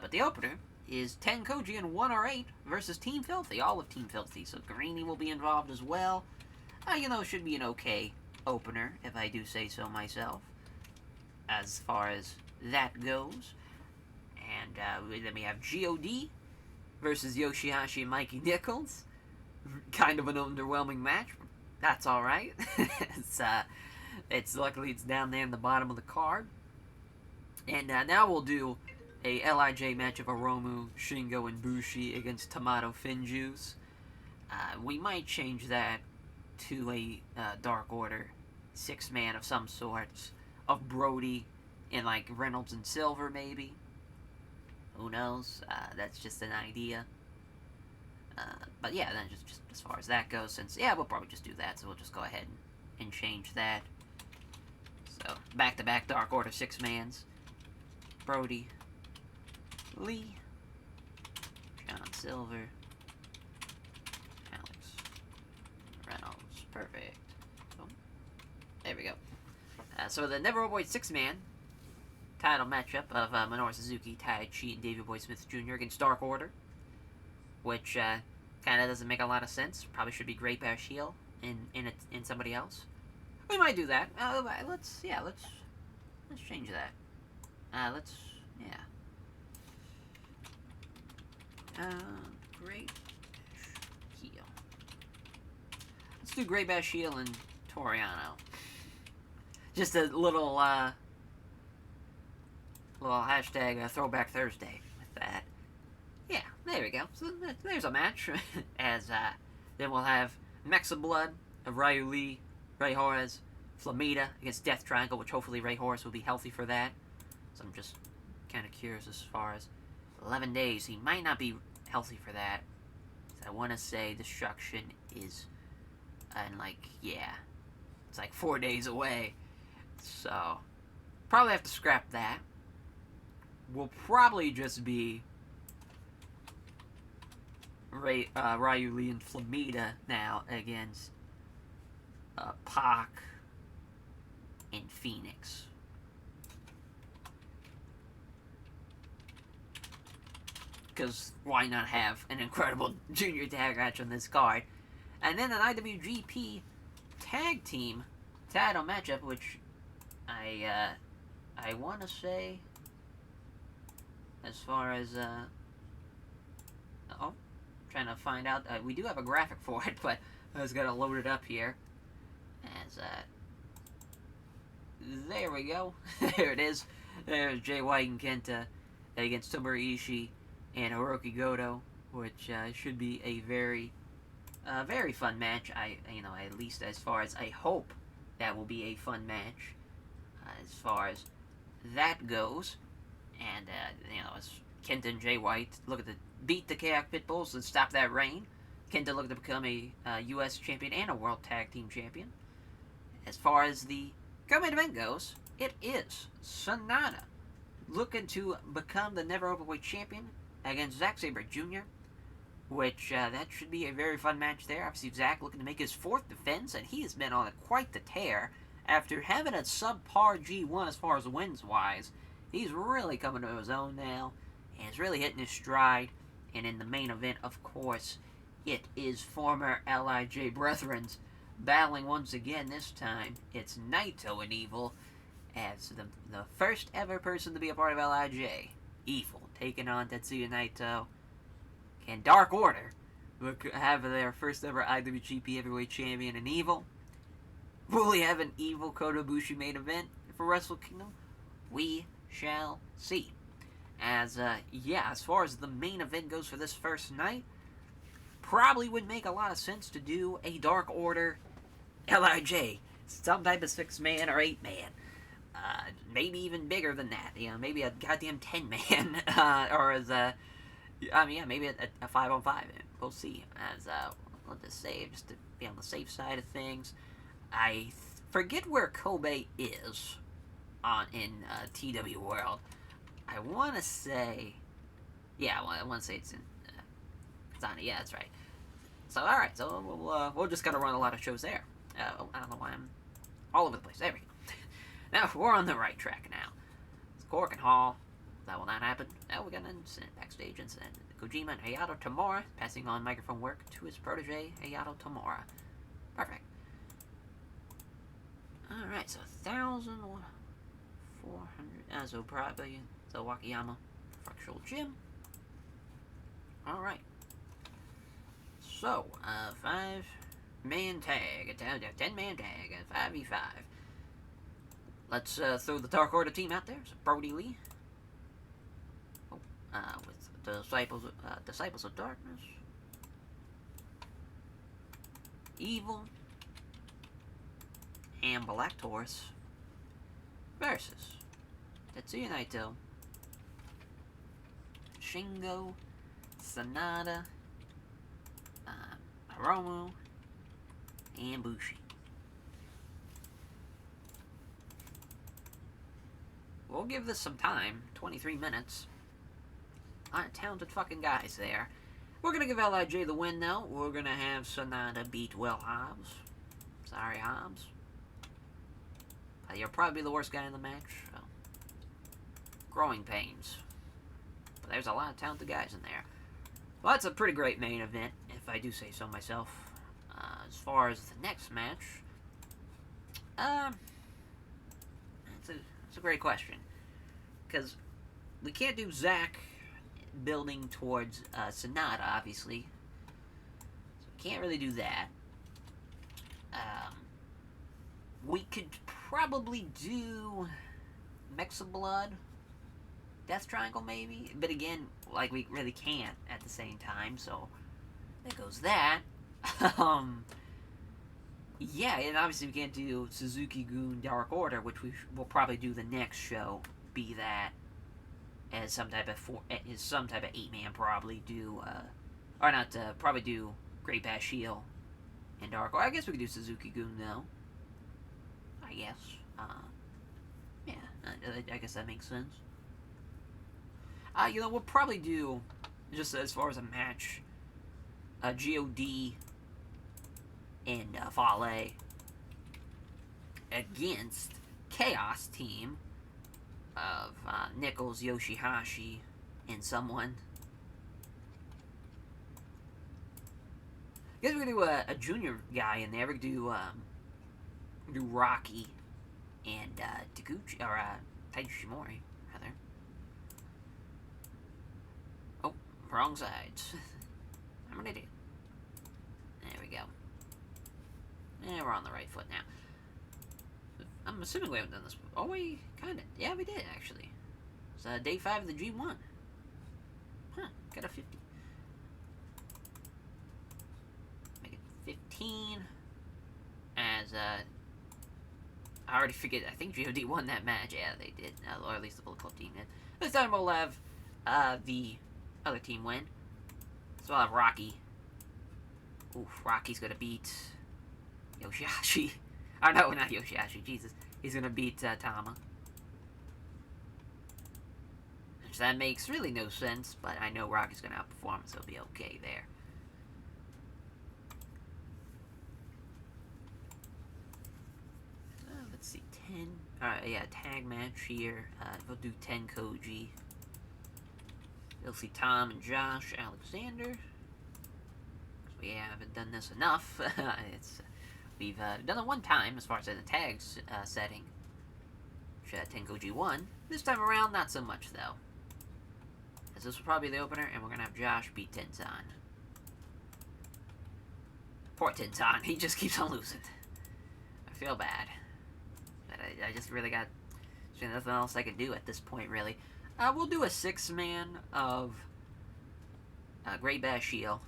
But the opener is Tenkoji and 1R8 versus Team Filthy, all of Team Filthy. So Guarini will be involved as well. It should be an okay opener, if I do say so myself, as far as that goes. And then we have God versus Yoshihashi and Mikey Nichols. Kind of an underwhelming match, but that's alright. Luckily it's down there in the bottom of the card. And now we'll do a LIJ match of Hiromu, Shingo, and Bushi against Tomato Finjuice. We might change that to a Dark Order 6-man of some sort, of Brody and like Reynolds and Silver maybe. Who knows? That's just an idea. But yeah, then just as far as that goes, we'll probably just do that, so we'll just go ahead and change that. So, back-to-back Dark Order 6-mans. Brody, Lee, John Silver, Alex there we go. So the Never Ovoid 6-man title matchup of Minoru Suzuki, Tai Chi, and Davey Boy Smith Jr. against Dark Order, which kind of doesn't make a lot of sense. Probably should be Great Bash Heel in somebody else. We might do that. Let's change that. Great Bash Heel. Let's do Great Bash Heel and Toriano. Just a little hashtag Throwback Thursday with that. Yeah, there we go. So there's a match. As then we'll have Mexa Blood of Ryu Lee, Ray Horace, Flamita against Death Triangle, which hopefully Ray Horace will be healthy for that. So I'm just kind of curious as far as 11 days. He might not be healthy for that. So I want to say Destruction is, and it's like 4 days away. So probably have to scrap that. Will probably just be Ryu Lee and Flamita now against Pac and Phoenix. Because why not have an incredible junior tag match on this card? And then an IWGP tag team title matchup, which I want to say, as far as trying to find out. We do have a graphic for it, but I was gonna load it up here. As there we go. There it is. There's Jay White and Kenta against Tomohiro Ishii and Hiroki Goto, which should be a very fun match. At least as far as I hope that will be a fun match as far as that goes. And as Kenta and Jay White look at beat the Chaotic Pitbulls and stop that reign. Kenta look to become a U.S. champion and a World Tag Team champion. As far as the co-main event goes, it is Sonata looking to become the Never Openweight champion against Zack Sabre Jr., which that should be a very fun match there. Obviously, Zack looking to make his 4th defense, and he has been on quite the tear after having a subpar G1 as far as wins-wise. He's really coming to his own now, and is really hitting his stride. And in the main event, of course, it is former LIJ Brethrens battling once again. This time, it's Naito and Evil as the first ever person to be a part of LIJ. Evil taking on Tetsuya Naito. Can Dark Order have their first ever IWGP Heavyweight Champion in Evil? Will we have an Evil Kota Ibushi main event for Wrestle Kingdom? We shall see. As far as the main event goes for this first night, probably would make a lot of sense to do a Dark Order LIJ, some type of 6-man or 8-man, maybe even bigger than that. Maybe a goddamn 10-man, or as maybe a 5-on-5. We'll see. As I'll just save just to be on the safe side of things. I forget where Kobe is in TEW World. I want to say, I want to say it's in, Zani. Yeah, that's right. So, all right. So we'll just gotta run a lot of shows there. I don't know why I'm all over the place. There we go. Now we're on the right track now. It's Cork and Hall. That will not happen. Now we got an incident, backstage incident. Kojima and Hayato Tamura passing on microphone work to his protege Hayato Tamura. Perfect. All right. So 1,400. So probably. The Wakayama Fractional Gym. Alright. So, 5-man tag, a 10-man tag, a 5v5. Let's throw the Dark Order team out there. So Brody Lee. With the Disciples of Darkness. Evil. And Black Taurus. Versus Tetsuya Naito. Shingo, Sonata, Hiromu, and Bushi. We'll give this some time, 23 minutes. A lot of talented fucking guys there. We're gonna give LIJ the win though. We're gonna have Sonata beat Will Hobbs. Sorry, Hobbs. You'll probably be the worst guy in the match. So. Growing pains. But there's a lot of talented guys in there. Well, that's a pretty great main event, if I do say so myself. As far as the next match, it's a great question. Because we can't do Zack building towards Sonata, obviously. So we can't really do that. We could probably do Mexablood, Death Triangle, maybe? But again, like, we really can't at the same time, so there goes that. Yeah, and obviously we can't do Suzuki-gun Dark Order, which we will probably do the next show. Be that as some type of 8-man, probably do, or not, probably do Great Bash Shield and Dark Order. I guess we could do Suzuki-gun, though. I guess. Yeah, I guess that makes sense. We'll probably do, just as far as a match, G.O.D. and Fale against Chaos team of Nichols, Yoshihashi, and someone. I guess we could do a junior guy in there. We could do Rocky and Taguchi, or Taiji Shimori, rather. Oh, wrong sides. I'm an idiot. There we go. Yeah, we're on the right foot now. I'm assuming we haven't done this before. Oh, we kind of. Yeah, we did, actually. It's day 5 of the G1. Huh, got a 50. Make it 15. As, I already forget. I think G.O.D. won that match. Yeah, they did. Or at least the Bullet Club team did. This time we'll have the other team win. So we'll have Rocky. Oof, Rocky's gonna beat Yoshihashi. Oh, no, not Yoshihashi. Jesus. He's gonna beat Tama. Which that makes really no sense, but I know Rocky's gonna outperform, so it'll be okay there. Let's see, 10. Alright, yeah, tag match here. We'll do 10 Koji. You'll see Tom and Josh Alexander. We haven't done this enough. We've done it one time as far as in the tags setting. Tengoji won. This time around, not so much though. As this will probably be the opener, and we're gonna have Josh beat Tenzan. Poor Tenzan, he just keeps on losing. I feel bad. But I just really got... There's nothing else I can do at this point, really. We'll do a 6-man of Great Bash Shield.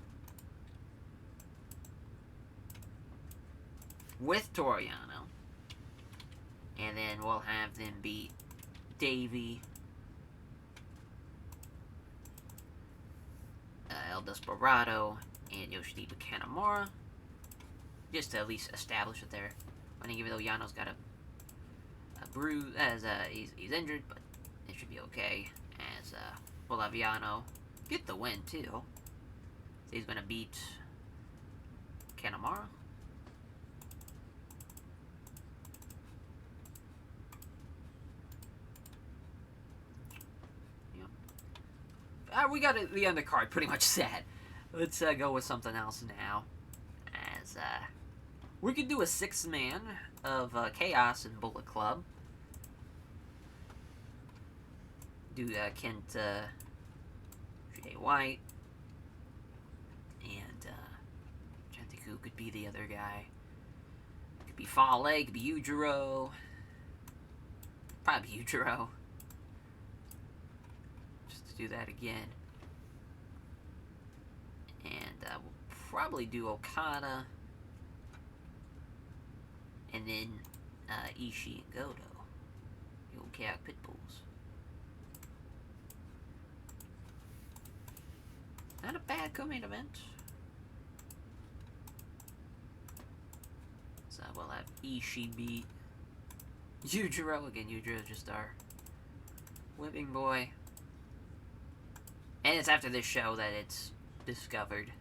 With Toriano. And then we'll have them beat Davey, El Desperado, and Yoshida Kanemaru. Just to at least establish that they're winning, even though Yano's got a bruise, as he's injured, but it should be okay. As we'll have Yano get the win, too. So he's going to beat Kanemaru. We got the undercard pretty much set. Let's go with something else now. As we could do a 6-man of Chaos and Bullet Club. Do Kent Jay White. And I'm trying to think who could be the other guy. It could be Fale, it could be Yujiro. Probably Yujiro. Do that again. And we'll probably do Okada. And then Ishii and Goto. The old Chaotic Pitbulls. Not a bad co-main event. So we'll have Ishii beat Yujiro. Again, Yujiro's just our whipping boy. And it's after this show that it's discovered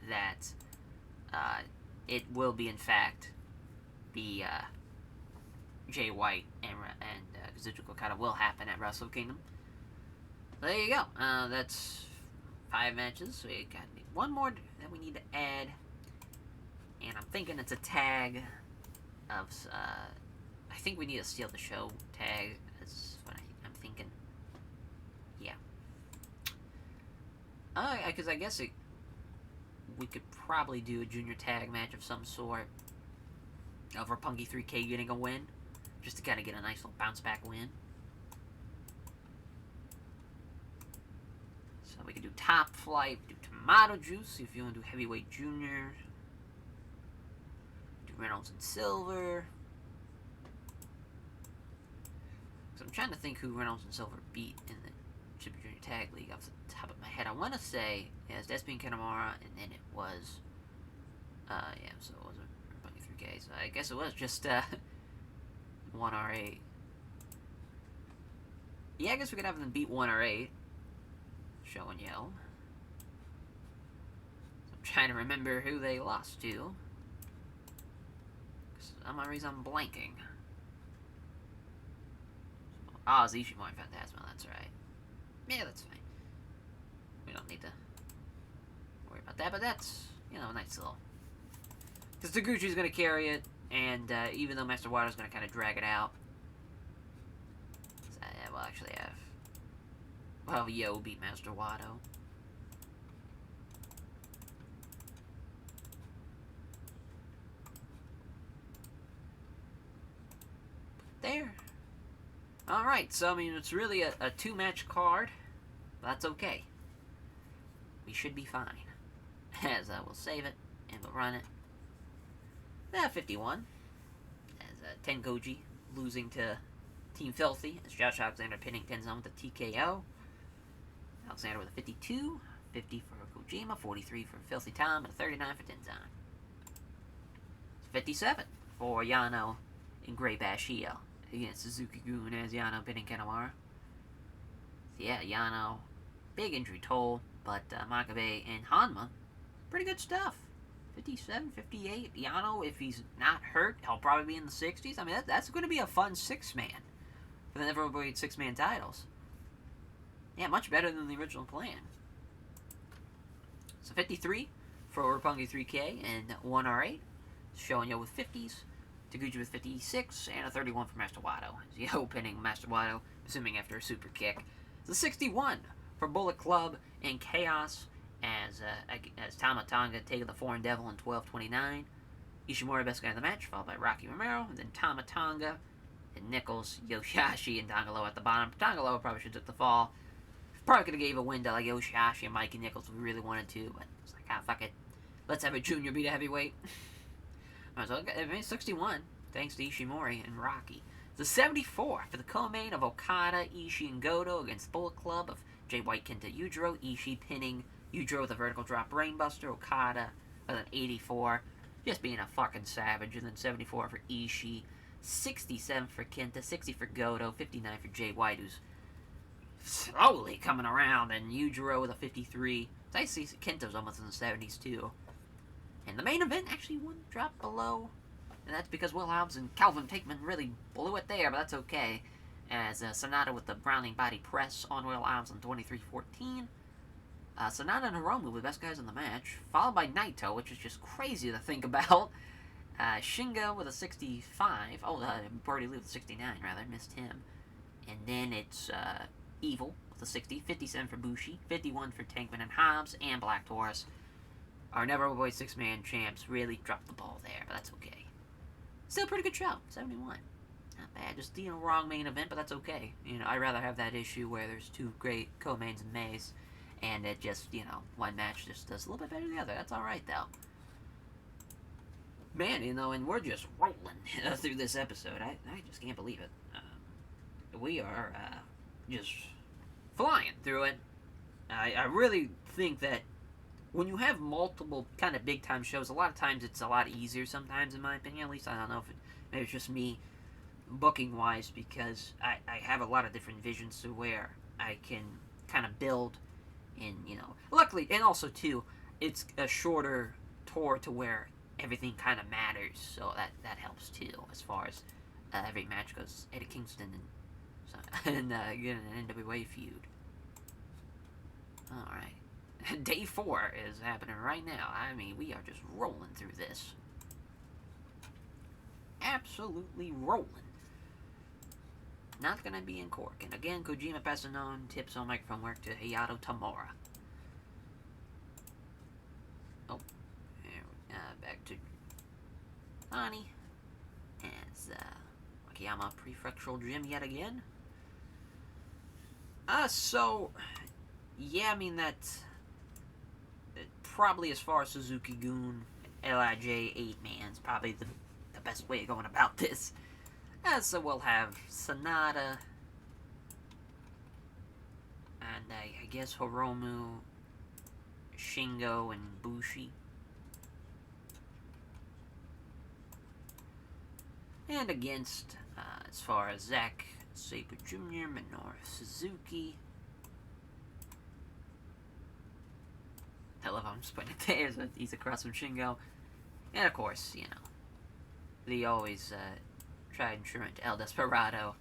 that it will be, in fact, be Jay White and Kazuchika Okada will happen at Wrestle Kingdom. So there you go. That's 5 matches. So we got one more that we need to add, and I'm thinking it's a tag of. I think we need a Steal the Show tag. That's what I'm thinking. Yeah. Because I guess we could probably do a junior tag match of some sort over Punky 3K getting a win, just to kind of get a nice little bounce back win. So we could do Top Flight, do Tomato Juice if you want to do Heavyweight Junior, do Reynolds and Silver. So I'm trying to think who Reynolds and Silver beat in the Super Junior Tag League off the top of my head. I want to say it was Despy and Kanemaru, and then it was, yeah, so it wasn't Punky 3K, so I guess it was just, 1R8. Yeah, I guess we could have them beat 1R8. Show and Yell. So I'm trying to remember who they lost to. For some reason I'm blanking. Oh, it's Ishimori and Phantasma, that's right. Yeah, that's fine. We don't need to worry about that, but that's, you know, a nice little... Because Taguchi's going to carry it, and even though Master Wato's going to kind of drag it out. So, yeah, we'll actually have... Well, Yo beat Master Wato. There. Alright, so I mean, it's really a 2-match card. But that's okay. We should be fine. As we'll save it, and we'll run it. 51. As Tengoji losing to Team Filthy. As Josh Alexander pinning Tenzan with a TKO. Alexander with a 52. 50 for Kojima. 43 for Filthy Tom. And a 39 for Tenzan. 57 for Yano and Grey Bashio against Suzuki-gun as Yano pinning Kanemaru. So yeah, Yano, big injury toll, but Makabe and Hanma, pretty good stuff. 57, 58. Yano, if he's not hurt, he'll probably be in the 60s. I mean, that's going to be a fun 6-man for the Neverweight 6-man titles. Yeah, much better than the original plan. So 53 for Roppongi 3K and 1R8. Showing Yo with 50s. Taguchi with 56, and a 31 for Master Wato. Yo pinning Master Wato, assuming after a super kick. The 61 for Bullet Club and Chaos as Tama Tonga taking the Foreign Devil in 12:29. Ishimori best guy in the match, followed by Rocky Romero, and then Tama Tonga and Nichols, Yoshihashi, and Tongalo at the bottom. Tongalo probably should have took the fall. Probably could have gave a win to like Yoshihashi and Mikey Nichols if we really wanted to, but it's like, ah, fuck it. Let's have a junior beat a heavyweight. So, 61, thanks to Ishimori and Rocky. The 74 for the co-main of Okada, Ishii, and Goto against Bullet Club of Jay White, Kenta, Yujiro. Ishii pinning Yujiro with a vertical drop brainbuster. Okada with an 84, just being a fucking savage. And then 74 for Ishii, 67 for Kenta, 60 for Goto, 59 for Jay White, who's slowly coming around, and Yujiro with a 53. So I see Kenta's almost in the 70s too. And the main event actually one drop below, and that's because Will Hobbs and Calvin Takeman really blew it there, but that's okay. As Sonata with the Browning body press on Will Hobbs on 23-14. Sonata and Hiromu were the best guys in the match, followed by Naito, which is just crazy to think about. Shingo with a 65. Oh, Brody Lee with a 69, rather. Missed him. And then it's Evil with a 60. 57 for Bushi. 51 for Tankman and Hobbs, and Black Taurus. Our Neverweight 6-man champs really dropped the ball there, but that's okay. Still a pretty good show, 71. Not bad, just, you know, wrong main event, but that's okay. You know, I'd rather have that issue where there's 2 great co-mains and mains, and it just, you know, one match just does a little bit better than the other. That's alright, though. Man, you know, and we're just rolling through this episode. I just can't believe it. We are, just flying through it. I really think that when you have multiple kind of big-time shows, a lot of times it's a lot easier sometimes, in my opinion. At least, I don't know if maybe it's just me booking-wise, because I have a lot of different visions to where I can kind of build in, you know. Luckily, and also, too, it's a shorter tour to where everything kind of matters, so that helps, too, as far as every match goes Eddie Kingston and get an NWA feud. Alright. Day 4 is happening right now. I mean, we are just rolling through this. Absolutely rolling. Not gonna be in Cork. And again, Kojima passing on tips on microphone work to Hayato Tamura. Oh. Back to Ani. As Akiyama Prefectural Gym yet again. So... Yeah, I mean, that's... Probably as far as Suzuki-gun, LIJ 8-man's probably the best way of going about this. So we'll have Sonata, and I guess Hiromu, Shingo, and Bushi. And against, as far as Zack Sabre Jr., Minoru Suzuki. I love how I'm just putting it there, so he's across from Shingo. And of course, you know, the always tried and true El Desperado,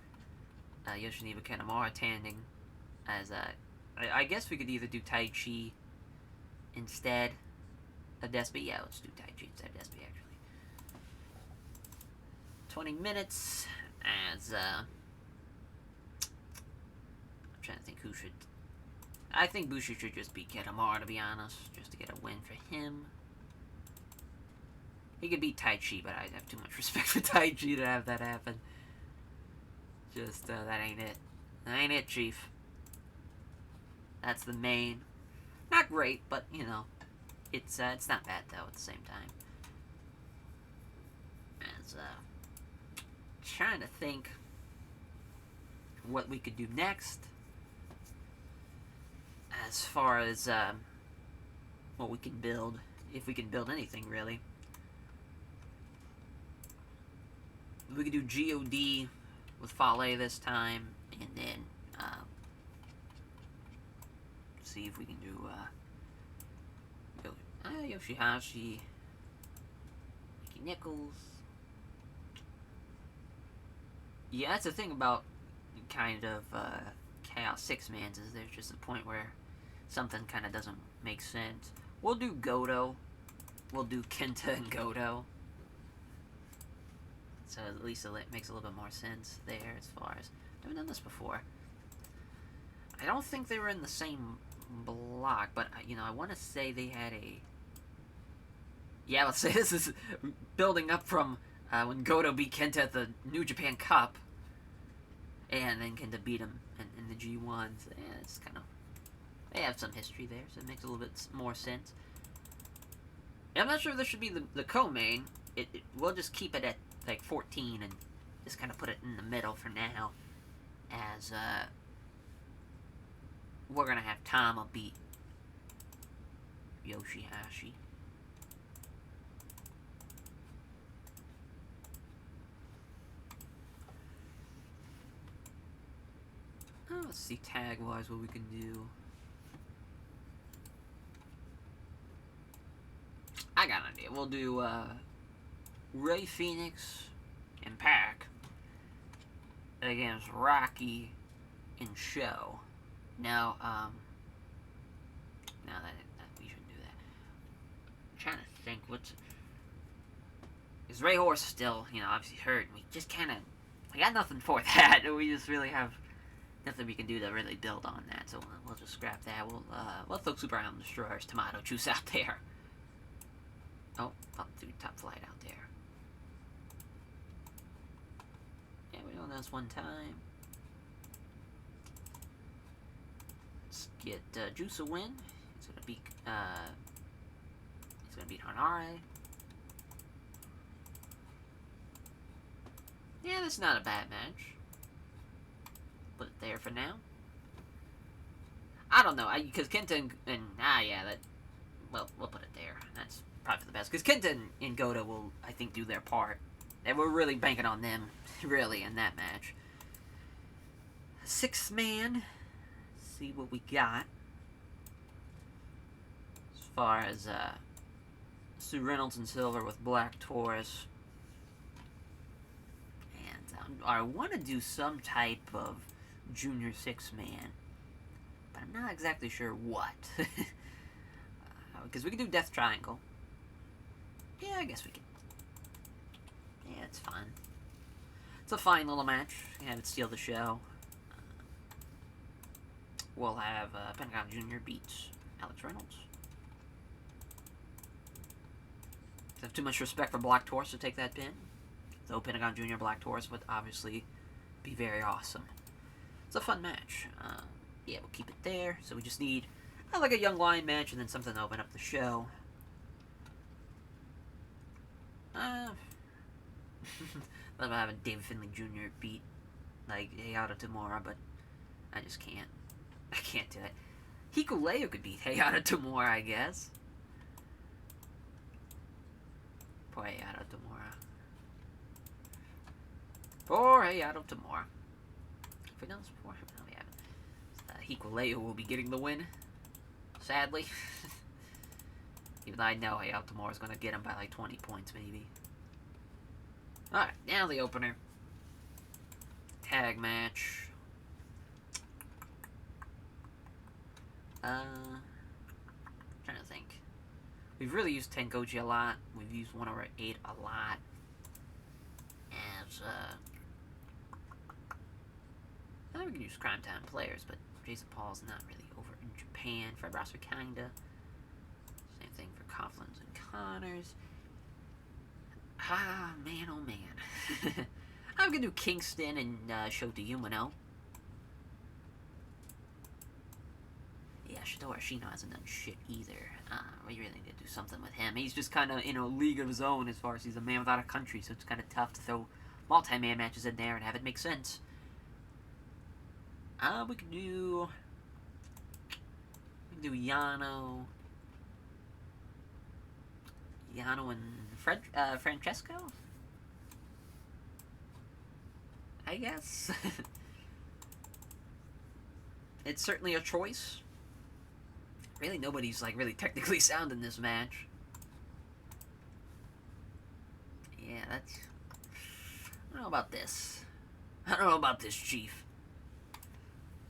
Yoshinobu Kanemaru tanding as I guess we could either do Tai Chi instead of Despi. Yeah, let's do Tai Chi instead of Despi, actually. 20 minutes as I'm trying to think who should. I think Bushi should just beat Kanemaru, to be honest, just to get a win for him. He could beat Tai Chi, but I have too much respect for Tai Chi to have that happen. Just, that ain't it. That ain't it, Chief. That's the main. Not great, but, you know, it's not bad, though, at the same time. As, trying to think what we could do next. As far as, what we can build. If we can build anything, really. We could do GOD with Fale this time, and then see if we can do Yoshihashi, Mickey Nichols. Yeah, that's the thing about kind of Chaos 6-mans, is there's just a point where something kind of doesn't make sense. We'll do Goto. We'll do Kenta and Goto. So at least it makes a little bit more sense there as far as... I haven't done this before. I don't think they were in the same block, but, you know, I want to say they had a... Yeah, let's say this is building up from when Goto beat Kenta at the New Japan Cup. And then Kenta beat him in the G1. So, yeah, it's kind of... They have some history there, so it makes a little bit more sense. And I'm not sure if this should be the co-main. We'll just keep it at like 14 and just kind of put it in the middle for now, as we're gonna have Tama beat Yoshihashi. Oh, let's see tag wise what we can do. I got an idea. We'll do Ray Phoenix and Pac against Rocky and Show. Now, that we shouldn't do that. I'm trying to think what's... Because Ray Horse is still, you know, obviously hurt. We just kind of... We got nothing for that. We just really have nothing we can do to really build on that. So we'll just scrap that. We'll throw Super Island Destroyer's Tomato Juice out there. Oh, up through Top Flight out there. Yeah, we done this one time. Let's get Juice a win. He's gonna beat Hanare. Yeah, that's not a bad match. Put it there for now. I don't know, because Kenta and well, we'll put it there. That's probably for the best, because Kenta and Goto will, I think, do their part. And we're really banking on them, really, in that match. 6-man. See what we got. As far as Sue Reynolds and Silver with Black Taurus. And I want to do some type of junior 6-man, but I'm not exactly sure what. Because we can do Death Triangle. Yeah, I guess we can. Yeah, it's fine. It's a fine little match. Have it steal the show. We'll have Pentagon Jr. beats Alex Reynolds. I have too much respect for Black Taurus to take that pin. Though Pentagon Jr. Black Taurus would obviously be very awesome. It's a fun match. Yeah, we'll keep it there. So we just need like a Young Lion match and then something to open up the show. Love having David Finlay Jr. beat like Hayata Tamura, but I just can't. I can't do it. Hikuleo could beat Hayata Tamura, I guess. Poor Hayata Tamura. Poor Hayata Tamura. If we done this before, no, we haven't. Hikuleo will be getting the win, sadly. Even though I know Hayata Tamura is going to get him by like 20 points, maybe. Alright, now the opener. Tag match. Trying to think. We've really used Tengoji a lot. We've used 1 over 8 a lot. As, I think we can use Crime Time players, but Jason Paul's not really over in Japan. Fred Rosser, kinda. Same thing for Coughlins and Connors. Ah, man, oh man. I'm gonna do Kingston and Shota Umino. Yeah, Shito Arashino hasn't done shit either. We really need to do something with him. He's just kind of in a league of his own as far as he's a man without a country, so it's kind of tough to throw multi-man matches in there and have it make sense. We can do Yano and Francesco, I guess. It's certainly a choice. Really, nobody's like really technically sound in this match. Yeah, that's. I don't know about this. I don't know about this, Chief.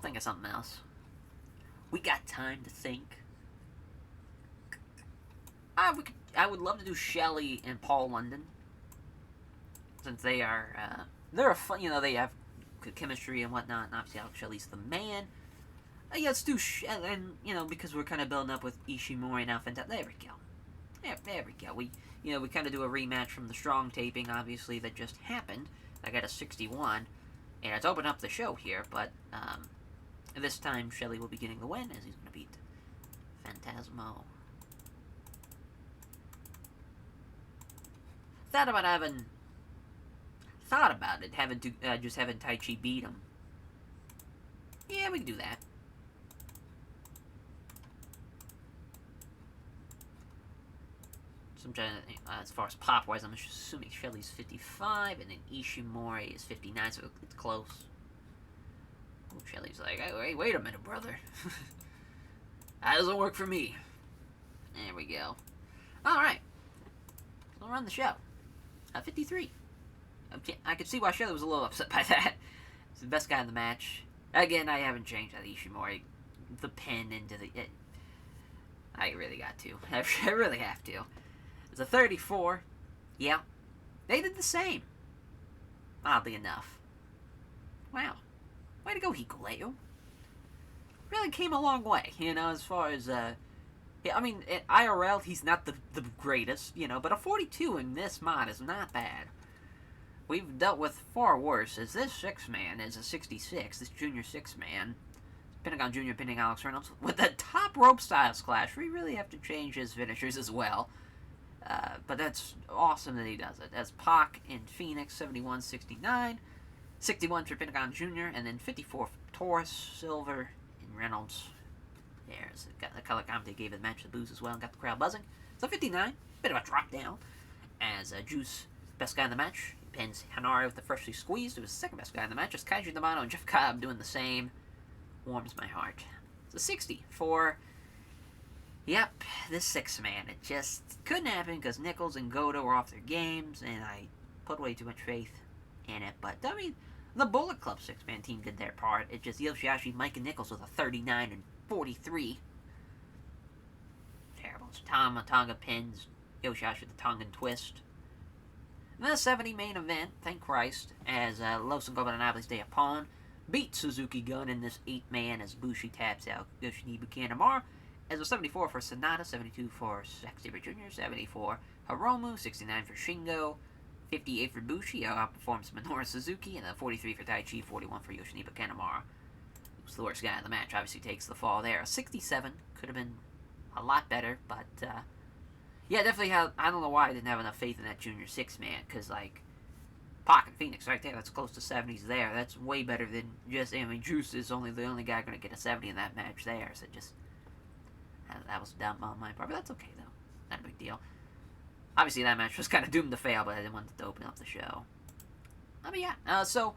Think of something else. We got time to think. I would love to do Shelley and Paul London, since they are they're a fun. You know, they have good chemistry and whatnot. And obviously, Alex Shelley's the man. Yeah, let's do and you know, because we're kind of building up with Ishimori now. There we go. Yeah, there we go. We kind of do a rematch from the Strong taping, obviously, that just happened. I got a 61, and it's opened up the show here, but this time Shelley will be getting the win as he's going to beat Phantasmo. Thought about it, just having Taichi beat him. Yeah, we can do that. So I'm trying to, as far as pop-wise, I'm assuming Shelley's 55, and then Ishimori is 59, so it's close. Oh, Shelley's like, hey, wait a minute, brother. That doesn't work for me. There we go. Alright. We'll run the show. 53. Okay, I could see why Shelley was a little upset by that. He's the best guy in the match. Again, I haven't changed that Ishimori. The pin into the... I really got to. I really have to. It's a 34. Yeah. They did the same. Oddly enough. Wow. Way to go, Hikuleo. Really came a long way, you know, as far as, yeah, I mean, at IRL, he's not the greatest, you know, but a 42 in this mod is not bad. We've dealt with far worse, as this 6-man is a 66, this junior 6-man. Pentagon Jr. pinning Alex Reynolds. With the top rope styles clash, we really have to change his finishers as well. But that's awesome that he does it. As Pac in Phoenix, 71-69. 61 for Pentagon Jr., and then 54 for Taurus, Silver, and Reynolds. There's got the color commentary gave the match the boost as well and got the crowd buzzing. So 59, bit of a drop down. As Juice, best guy in the match, he pins Hanare with the freshly squeezed. It was the second best guy in the match. Just Kaiju D'Amato and Jeff Cobb doing the same. Warms my heart. It's a 60 for, yep, this 6-man. It just couldn't happen because Nichols and Goto were off their games, and I put way too much faith in it. But, I mean, the Bullet Club six-man team did their part. It's just Yoshihashi, Mike, and Nichols with a 39 and 43. Terrible. So Tonga pins Yoshihashi with the Tongan twist. And then the 70 main event, thank Christ, as Los Ingobernables de Japón beat Suzuki Gun in this 8-man as Bushi taps out Yoshinobu Kanemaru. As a 74 for Sonata, 72 for Zack Sabre Jr., 70 for Hiromu, 69 for Shingo, 58 for Bushi, outperforms Minoru Suzuki, and then 43 for Taichi, 41 for Yoshinobu Kanemaru. Who's the worst guy in the match, obviously takes the fall there. A 67 could have been a lot better, but yeah, definitely I don't know why I didn't have enough faith in that Junior 6-man, because, like, Pac and Phoenix right there, that's close to 70s there. That's way better than just, I mean, Juice is the only guy going to get a 70 in that match there, so just, that was dumb on my part, but that's okay, though. Not a big deal. Obviously, that match was kind of doomed to fail, but I didn't want it to open up the show. But yeah, so,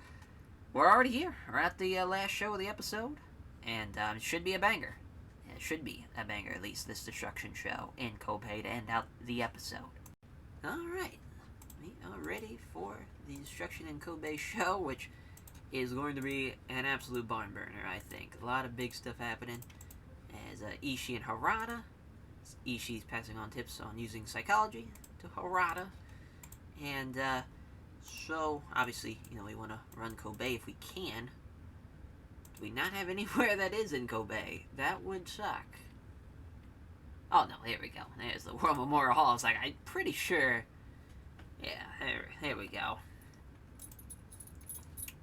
we're already here. We're at the last show of the episode, and it should be a banger. It should be a banger, at least, this Destruction show in Kobe to end out the episode. Alright, we are ready for the Destruction in Kobe show, which is going to be an absolute barn burner, I think. A lot of big stuff happening, as Ishii and Harada. Ishii's passing on tips on using psychology to Harada, and so, obviously, you know, we want to run Kobe if we can. Do we not have anywhere that is in Kobe? That would suck. Oh, no, here we go. There's the World Memorial Hall. It's like, I'm pretty sure. Yeah, there we go.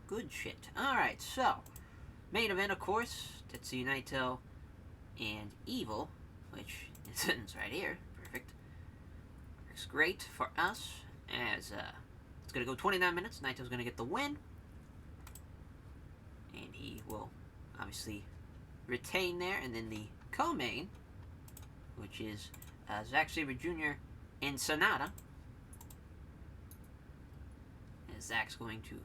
Good shit. Alright, so, main event, of course, Tetsuya Naito and Evil, which is right here. Perfect. Works great for us, as it's going to go 29 minutes. Naito's going to get the win. And he will obviously retain there. And then the co-main, which is Zack Sabre Jr. and Sonata. And Zack's going to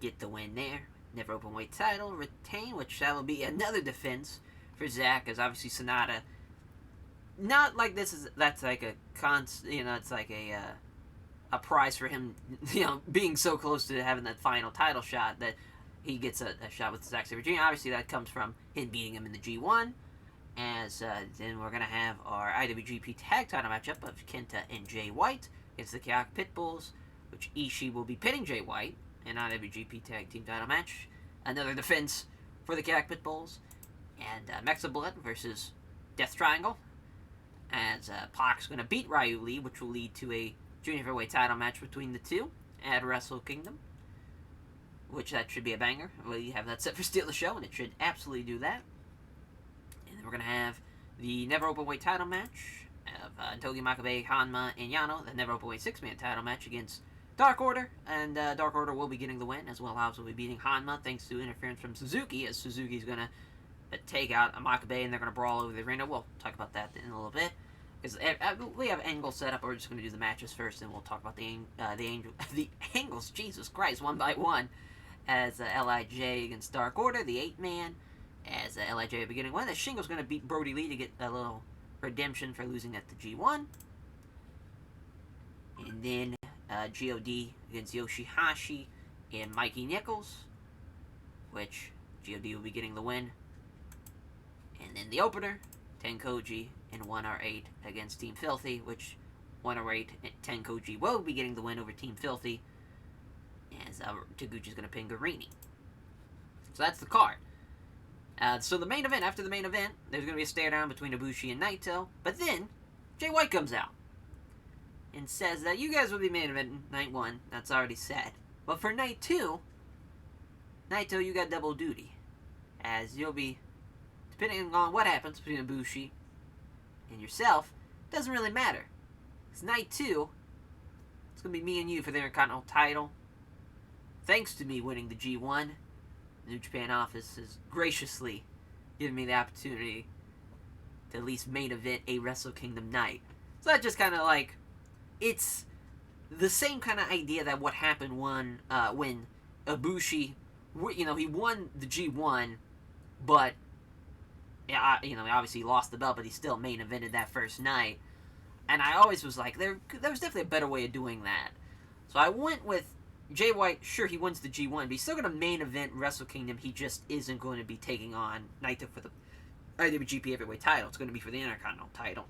get the win there. Never open weight title, retain, which that will be another defense for Zack, as obviously Sonata, not like that's like a it's like a prize for him, you know, being so close to having that final title shot that he gets a shot with Zack Sabre Jr. Obviously, that comes from him beating him in the G1. As then we're going to have our IWGP Tag Title matchup of Kenta and Jay White against the Chaotic Pitbulls, which Ishii will be pitting Jay White in IWGP Tag Team Title match. Another defense for the Chaotic Pitbulls. And Mexa Blood versus Death Triangle. As Pac's going to beat Ryu Lee, which will lead to a Junior Heavyweight title match between the two at Wrestle Kingdom. Which that should be a banger. We have that set for Steal the Show, and it should absolutely do that. And then we're going to have the Never Openweight title match of Togi Makabe, Hanma, and Yano. The Never Openweight 6-man title match against Dark Order. And Dark Order will be getting the win, as well. Hobbs will be beating Hanma, thanks to interference from Suzuki, as Suzuki's going to take out Makabe, and they're going to brawl over the arena. We'll talk about that in a little bit. Because we have angles set up, we're just going to do the matches first, and we'll talk about the angles, Jesus Christ, one by one. As LIJ against Dark Order, the 8-man, as LIJ at the beginning one. As Shingo's going to beat Brody Lee to get a little redemption for losing at the G1. And then GOD against Yoshihashi and Mikey Nichols, which GOD will be getting the win. And then the opener, Tenkoji and 1R8 against Team Filthy, which 1R8 and Tenkoji will be getting the win over Team Filthy, as Taguchi's going to pin Guarini. So that's the card. So the main event, after the main event, there's going to be a stare down between Ibushi and Naito, but then Jay White comes out and says that you guys will be main event night 1, that's already said. But for night 2, Naito, you got double duty, as you'll be, depending on what happens between Ibushi and yourself, doesn't really matter. It's night 2, it's going to be me and you for the Intercontinental title. Thanks to me winning the G1, the New Japan office has graciously given me the opportunity to at least main event a Wrestle Kingdom night. So that's just kind of like, it's the same kind of idea that what happened when Ibushi, you know, he won the G1, but, you know, he obviously lost the belt, but he still main evented that first night. And I always was like, there was definitely a better way of doing that. So I went with Jay White, sure, he wins the G1, but he's still going to main event Wrestle Kingdom. He just isn't going to be taking on Naito for the IWGP Heavyweight title. It's going to be for the Intercontinental title.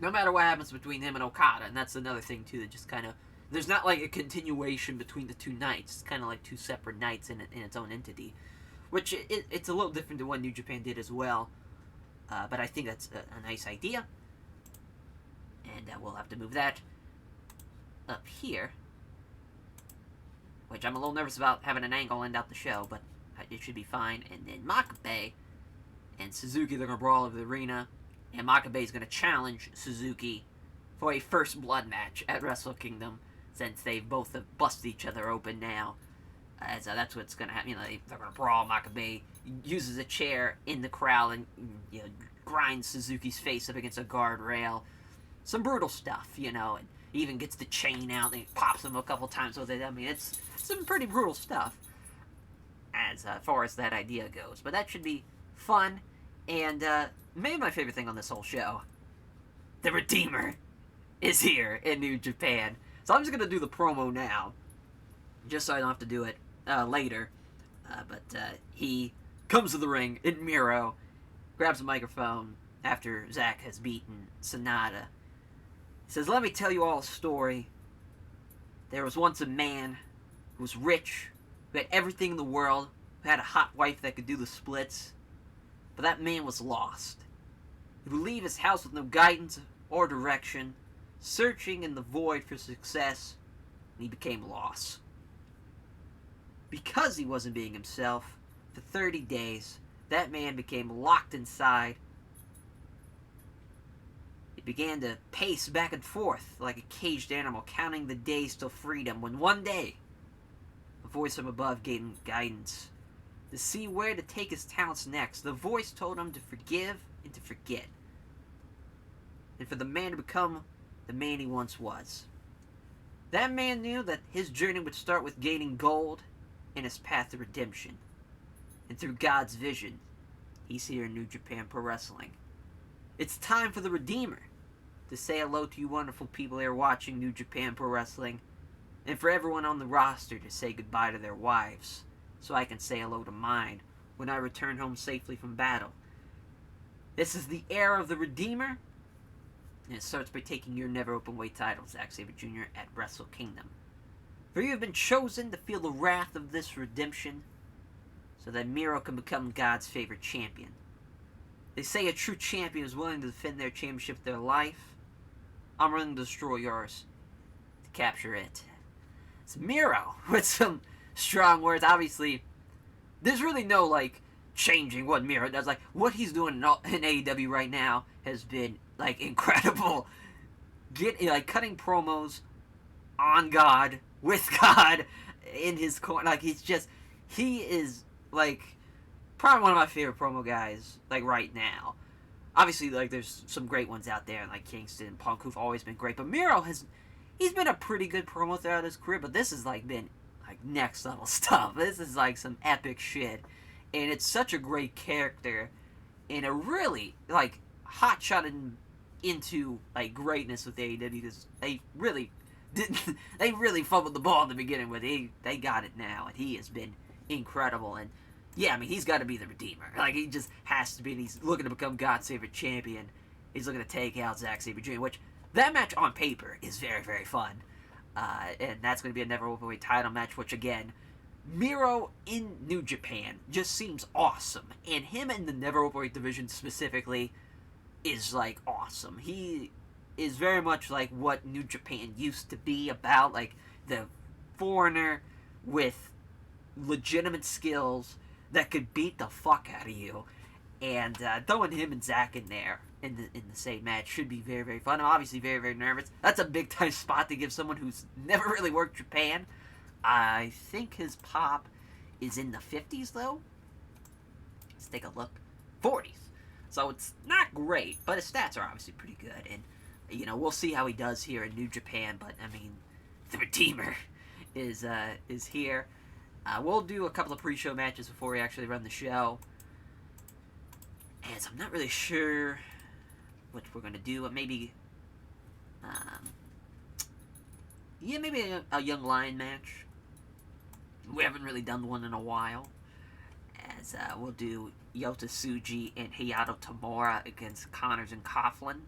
No matter what happens between him and Okada, and that's another thing, too, that just kind of... There's not, like, a continuation between the two nights. It's kind of like two separate nights in its own entity. Which, it's a little different than what New Japan did as well. But I think that's a nice idea. And we'll have to move that up here. Which I'm a little nervous about having an angle end out the show, but it should be fine. And then Makabe and Suzuki, they're going to brawl over the arena. And Makabe is going to challenge Suzuki for a first blood match at Wrestle Kingdom, since they've both busted each other open now. So that's what's going to happen. You know, they're going to brawl. Makabe uses a chair in the crowd and, you know, grinds Suzuki's face up against a guardrail. Some brutal stuff, you know, and he even gets the chain out and he pops him a couple times with it. I mean, it's some pretty brutal stuff as far as that idea goes. But that should be fun. And maybe my favorite thing on this whole show, the Redeemer is here in New Japan. So I'm just going to do the promo now, just so I don't have to do it later. But he comes to the ring in Miro, grabs a microphone after Zack has beaten Sonata. He says, "Let me tell you all a story. There was once a man who was rich, who had everything in the world, who had a hot wife that could do the splits. But that man was lost. He would leave his house with no guidance or direction, searching in the void for success, and he became lost. Because he wasn't being himself, for 30 days, that man became locked inside. He began to pace back and forth like a caged animal, counting the days till freedom, when one day, a voice from above gave him guidance to see where to take his talents next. The voice told him to forgive and to forget, and for the man to become the man he once was. That man knew that his journey would start with gaining gold in his path to redemption. And through God's vision, he's here in New Japan Pro Wrestling. It's time for the Redeemer to say hello to you wonderful people here watching New Japan Pro Wrestling, and for everyone on the roster to say goodbye to their wives, so I can say hello to mine when I return home safely from battle. This is the era of the Redeemer, and it starts by taking your never open weight title, Zack Sabre Jr., at Wrestle Kingdom. For you have been chosen to feel the wrath of this redemption, so that Miro can become God's favorite champion. They say a true champion is willing to defend their championship with their life. I'm willing to destroy yours to capture it. It's Miro with some strong words. Obviously, there's really no, like, changing what Miro does. Like, what he's doing in AEW right now has been, like, incredible. Cutting promos on God, with God, in his corner. Like, he is, like, probably one of my favorite promo guys, like, right now. Obviously, like, there's some great ones out there, like Kingston and Punk, who've always been great. But Miro he's been a pretty good promo throughout his career, but this has, like, been, like, next level stuff. This is, like, some epic shit. And it's such a great character, and a really, like, hot shot into, like, greatness with AEW, because they really fumbled the ball in the beginning, but they got it now, and he has been incredible. And yeah, I mean, he's got to be the Redeemer. Like, he just has to be, and he's looking to become God's favorite champion. He's looking to take out Zack Sabre Jr., which, that match on paper is very, very fun. And that's going to be a never openweight title match, which, again, Miro in New Japan just seems awesome. And him in the never openweight division specifically is, like, awesome. He is very much like what New Japan used to be about, like, the foreigner with legitimate skills that could beat the fuck out of you. And throwing him and Zack in there in the same match should be very, very fun. I'm obviously very, very nervous. That's a big time spot to give someone who's never really worked Japan. I think his pop is in the 50s, though. Let's take a look. 40s. So it's not great, but his stats are obviously pretty good. And, you know, we'll see how he does here in New Japan. But, I mean, the Redeemer is here. We'll do a couple of pre-show matches before we actually run the show. And so I'm not really sure what we're going to do, but maybe Yeah, maybe a Young Lion match. We haven't really done one in a while. As we'll do Yota Tsuji and Hayato Tamura against Connors and Coughlin.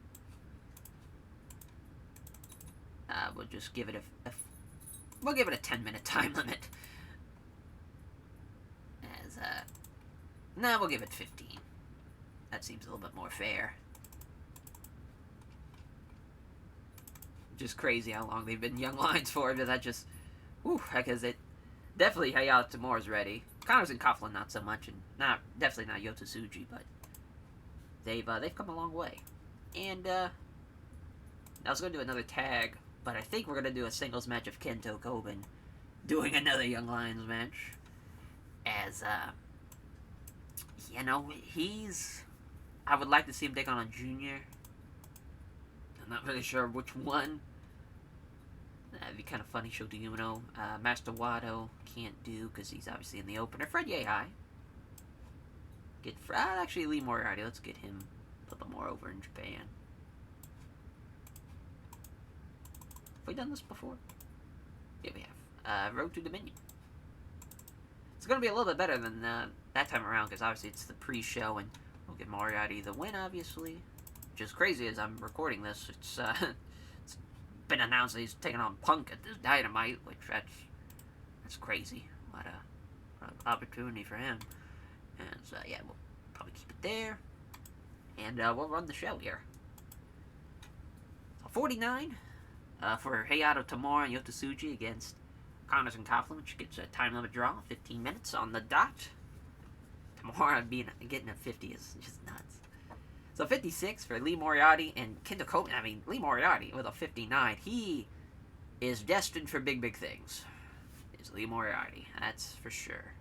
We'll just give it we'll give it a 10-minute time limit. As we'll give it 15. That seems a little bit more fair. Just crazy how long they've been Young Lions for, but that just, whew, because it definitely Hayato Tamura's ready. Connors and Coughlin not so much, and definitely not Yota Tsuji, but they've come a long way. And I was going to do another tag, but I think we're going to do a singles match of Kento Koben doing another Young Lions match. As, I would like to see him take on a junior. I'm not really sure which one. That'd be kind of funny. Shota Umino. Master Wado can't do because he's obviously in the opener. Fred Yehai. Actually, Lee Moriarty. Let's get him a little more over in Japan. Have we done this before? Yeah, we have. Road to Dominion. It's going to be a little bit better than that time around because obviously it's the pre-show and we'll get Moriarty the win, obviously. Which is crazy as I'm recording this. It's been announced that he's taking on Punk at this Dynamite, which that's crazy. What an opportunity for him. And so, yeah, we'll probably keep it there. And we'll run the show here. So 49 for Hayato Tamura and Yota Tsuji against Connors and Coughlin, which gets a time limit draw, 15 minutes on the dot. Tamura getting a 50 is just nuts. So 56 for Lee Moriarty and Kento Koben. I mean, Lee Moriarty with a 59. He is destined for big, big things. Is Lee Moriarty. That's for sure.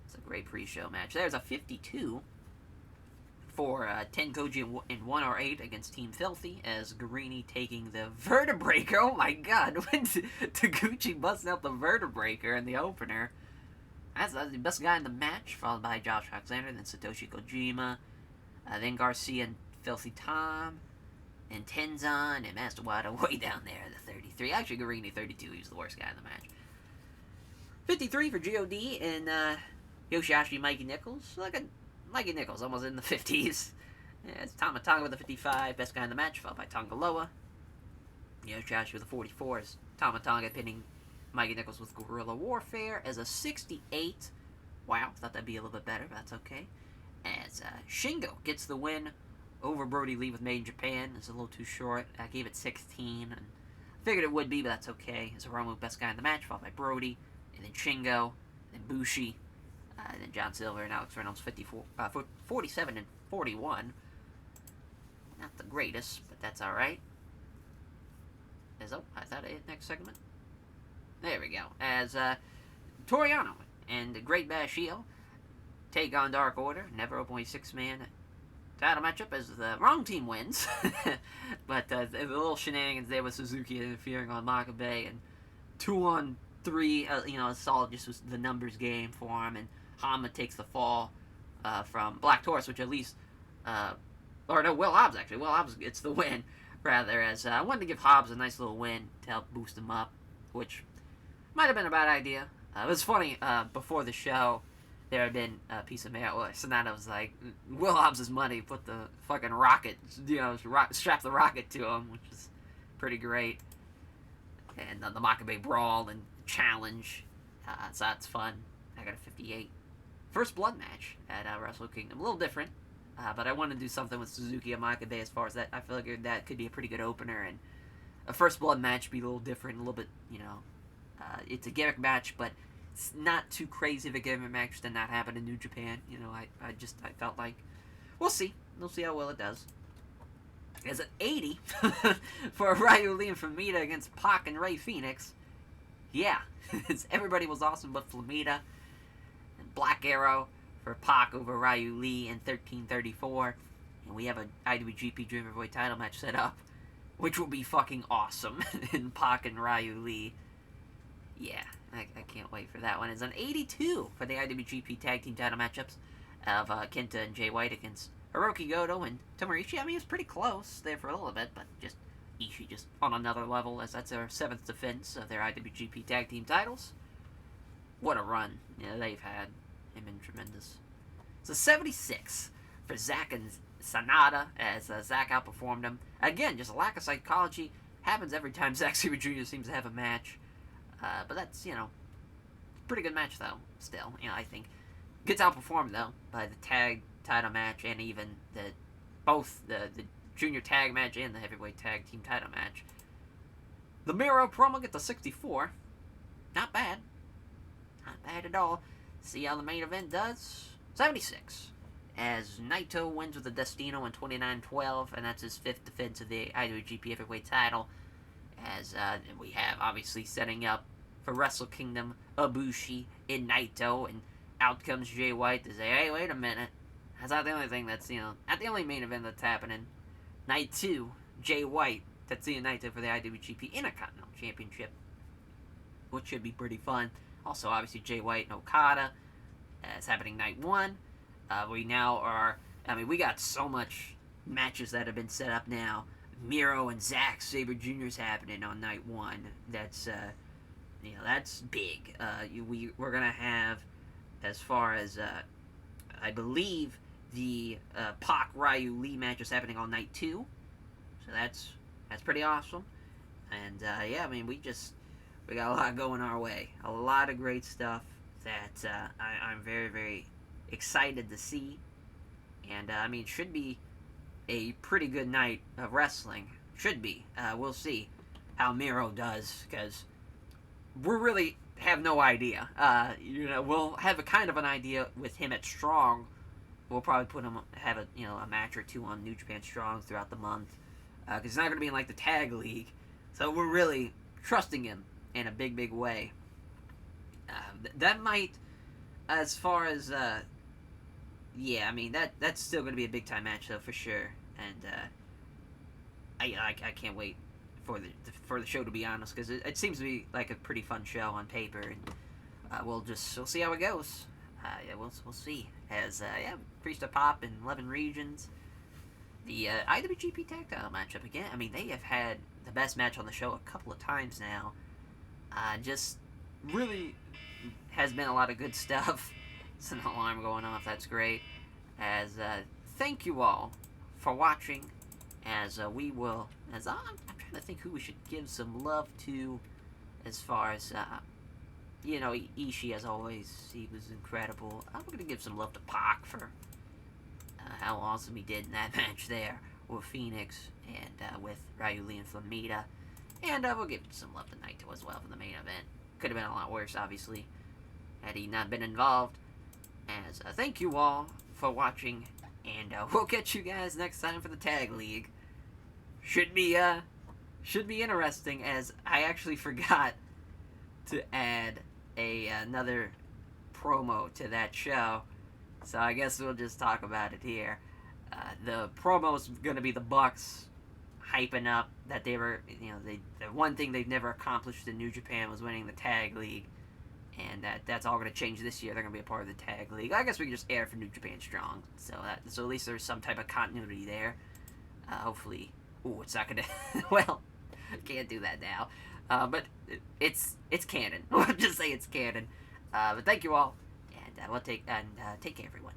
It's a great pre-show match. There's a 52 for Tenkoji in 108 against Team Filthy as Guarini taking the Vertebreaker. Oh my god, when Taguchi busting out the Vertebreaker in the opener. That's the best guy in the match, followed by Josh Alexander, then Satoshi Kojima. Then Garcia and Filthy Tom, and Tenzan, and Master Wado way down there at the 33. Actually, Guarini 32, he was the worst guy in the match. 53 for GOD and Yoshihashi Mikey Nichols. Look at Mikey Nichols, almost in the 50s. Yeah, it's Tama Tonga with a 55, best guy in the match, followed by Tongaloa. Yoshihashi with a 44 is Tama Tonga pinning Mikey Nichols with Guerrilla Warfare as a 68. Wow, thought that'd be a little bit better, but that's okay. As Shingo gets the win over Brody Lee with Made in Japan. It's a little too short. I gave it 16, and figured it would be, but that's okay. As Hiromu, best guy in the match, followed by Brody, and then Shingo, then Bushi, and then John Silver and Alex Reynolds, 47 and 41. Not the greatest, but that's alright. Is that it? Next segment? There we go. As Toriano and Great Bash Eel take on Dark Order. Never openly 6-man title matchup as the wrong team wins. But the little shenanigans there with Suzuki interfering on Makabe and 2-on-3, it's all just was the numbers game for him. And Hama takes the fall from Black Taurus, which at least, Will Hobbs actually. Will Hobbs gets the win, rather, as I wanted to give Hobbs a nice little win to help boost him up, which might have been a bad idea. It was funny, before the show, there had been a piece of mail. Sonata was like, Will Hobbs' money, put the fucking rocket, strap the rocket to him, which is pretty great. And the Makabe Brawl and Challenge, so that's fun. I got a 58. First blood match at Wrestle Kingdom. A little different, but I wanted to do something with Suzuki and Makabe as far as that. I feel like that could be a pretty good opener, and a first blood match be a little different, a little bit, it's a gimmick match, but it's not too crazy of a gimmick match to not happen in New Japan. I felt like, we'll see how well it does. As an 80 for Ryu Lee and Flamita against Pac and Ray Phoenix. Yeah, everybody was awesome but Flamita. And Black Arrow for Pac over Ryu Lee in 1334. And we have a IWGP Dream Boy title match set up, which will be fucking awesome in Pac and Ryu Lee. Yeah, I can't wait for that one. It's an 82 for the IWGP Tag Team title matchups of Kenta and Jay White against Hiroki Goto and Tomarishi. I mean, it was pretty close there for a little bit, but just Ishii just on another level, as that's their 7th defense of their IWGP Tag Team titles. What a run they've had. They've been tremendous. So 76 for Zack and Sanada, as Zack outperformed him. Again, just a lack of psychology. Happens every time Zack Sabre Jr. seems to have a match. But that's, pretty good match, though, still. I think. Gets outperformed, though, by the tag title match and even both the junior tag match and the heavyweight tag team title match. The Miro promo gets a 64. Not bad. Not bad at all. See how the main event does? 76. As Naito wins with the Destino in 29-12, and that's his 5th defense of the IWGP Heavyweight title. As we have, obviously, setting up for Wrestle Kingdom, Ibushi in Naito, and out comes Jay White to say, hey, wait a minute. That's not the only thing that's, not the only main event that's happening. Night 2, Jay White, Tetsuya Naito for the IWGP Intercontinental Championship, which should be pretty fun. Also, obviously, Jay White and Okada. It's happening night 1. We now are, we got so much matches that have been set up now. Miro and Zack Sabre Jr. is happening on night 1. That's, that's big. We're going to have, as far as, I believe, the Pac Ryu Lee match is happening on night 2. So that's pretty awesome. And, we got a lot going our way. A lot of great stuff that I'm very, very excited to see. And, should be a pretty good night of wrestling. Should be. We'll see how Miro does, because we really have no idea. We'll have a kind of an idea with him at Strong. We'll probably have a match or two on New Japan Strong throughout the month. Because he's not going to be in, the tag league. So we're really trusting him in a big, big way. That might, as far as, that's still going to be a big-time match, though, for sure. And, I can't wait for the show, to be honest, because it seems to be, a pretty fun show on paper, and, we'll see how it goes. We'll see. As, Priest of Pop in 11 regions. The, IWGP Tag Title matchup again. They have had the best match on the show a couple of times now. Just really has been a lot of good stuff. It's an alarm going off. That's great. As thank you all for watching. As I'm trying to think who we should give some love to. As far as Ishii, as always, he was incredible. I'm gonna give some love to Pac for how awesome he did in that match there with Phoenix and with Ryu Lee and Flamita. And we'll give some love to Naito as well for the main event. Could have been a lot worse, obviously, had he not been involved. As thank you all for watching, and we'll catch you guys next time for the Tag League. Should be interesting, as I actually forgot to add another promo to that show. So I guess we'll just talk about it here. The promo's going to be the Bucks hyping up that they were, the one thing they've never accomplished in New Japan was winning the Tag League. And that's all going to change this year. They're going to be a part of the Tag League. I guess we can just air for New Japan Strong. So at least there's some type of continuity there. Hopefully. Ooh, it's not going to... Well, can't do that now. But it's canon. We'll just say it's canon. But thank you all. And take care, everyone.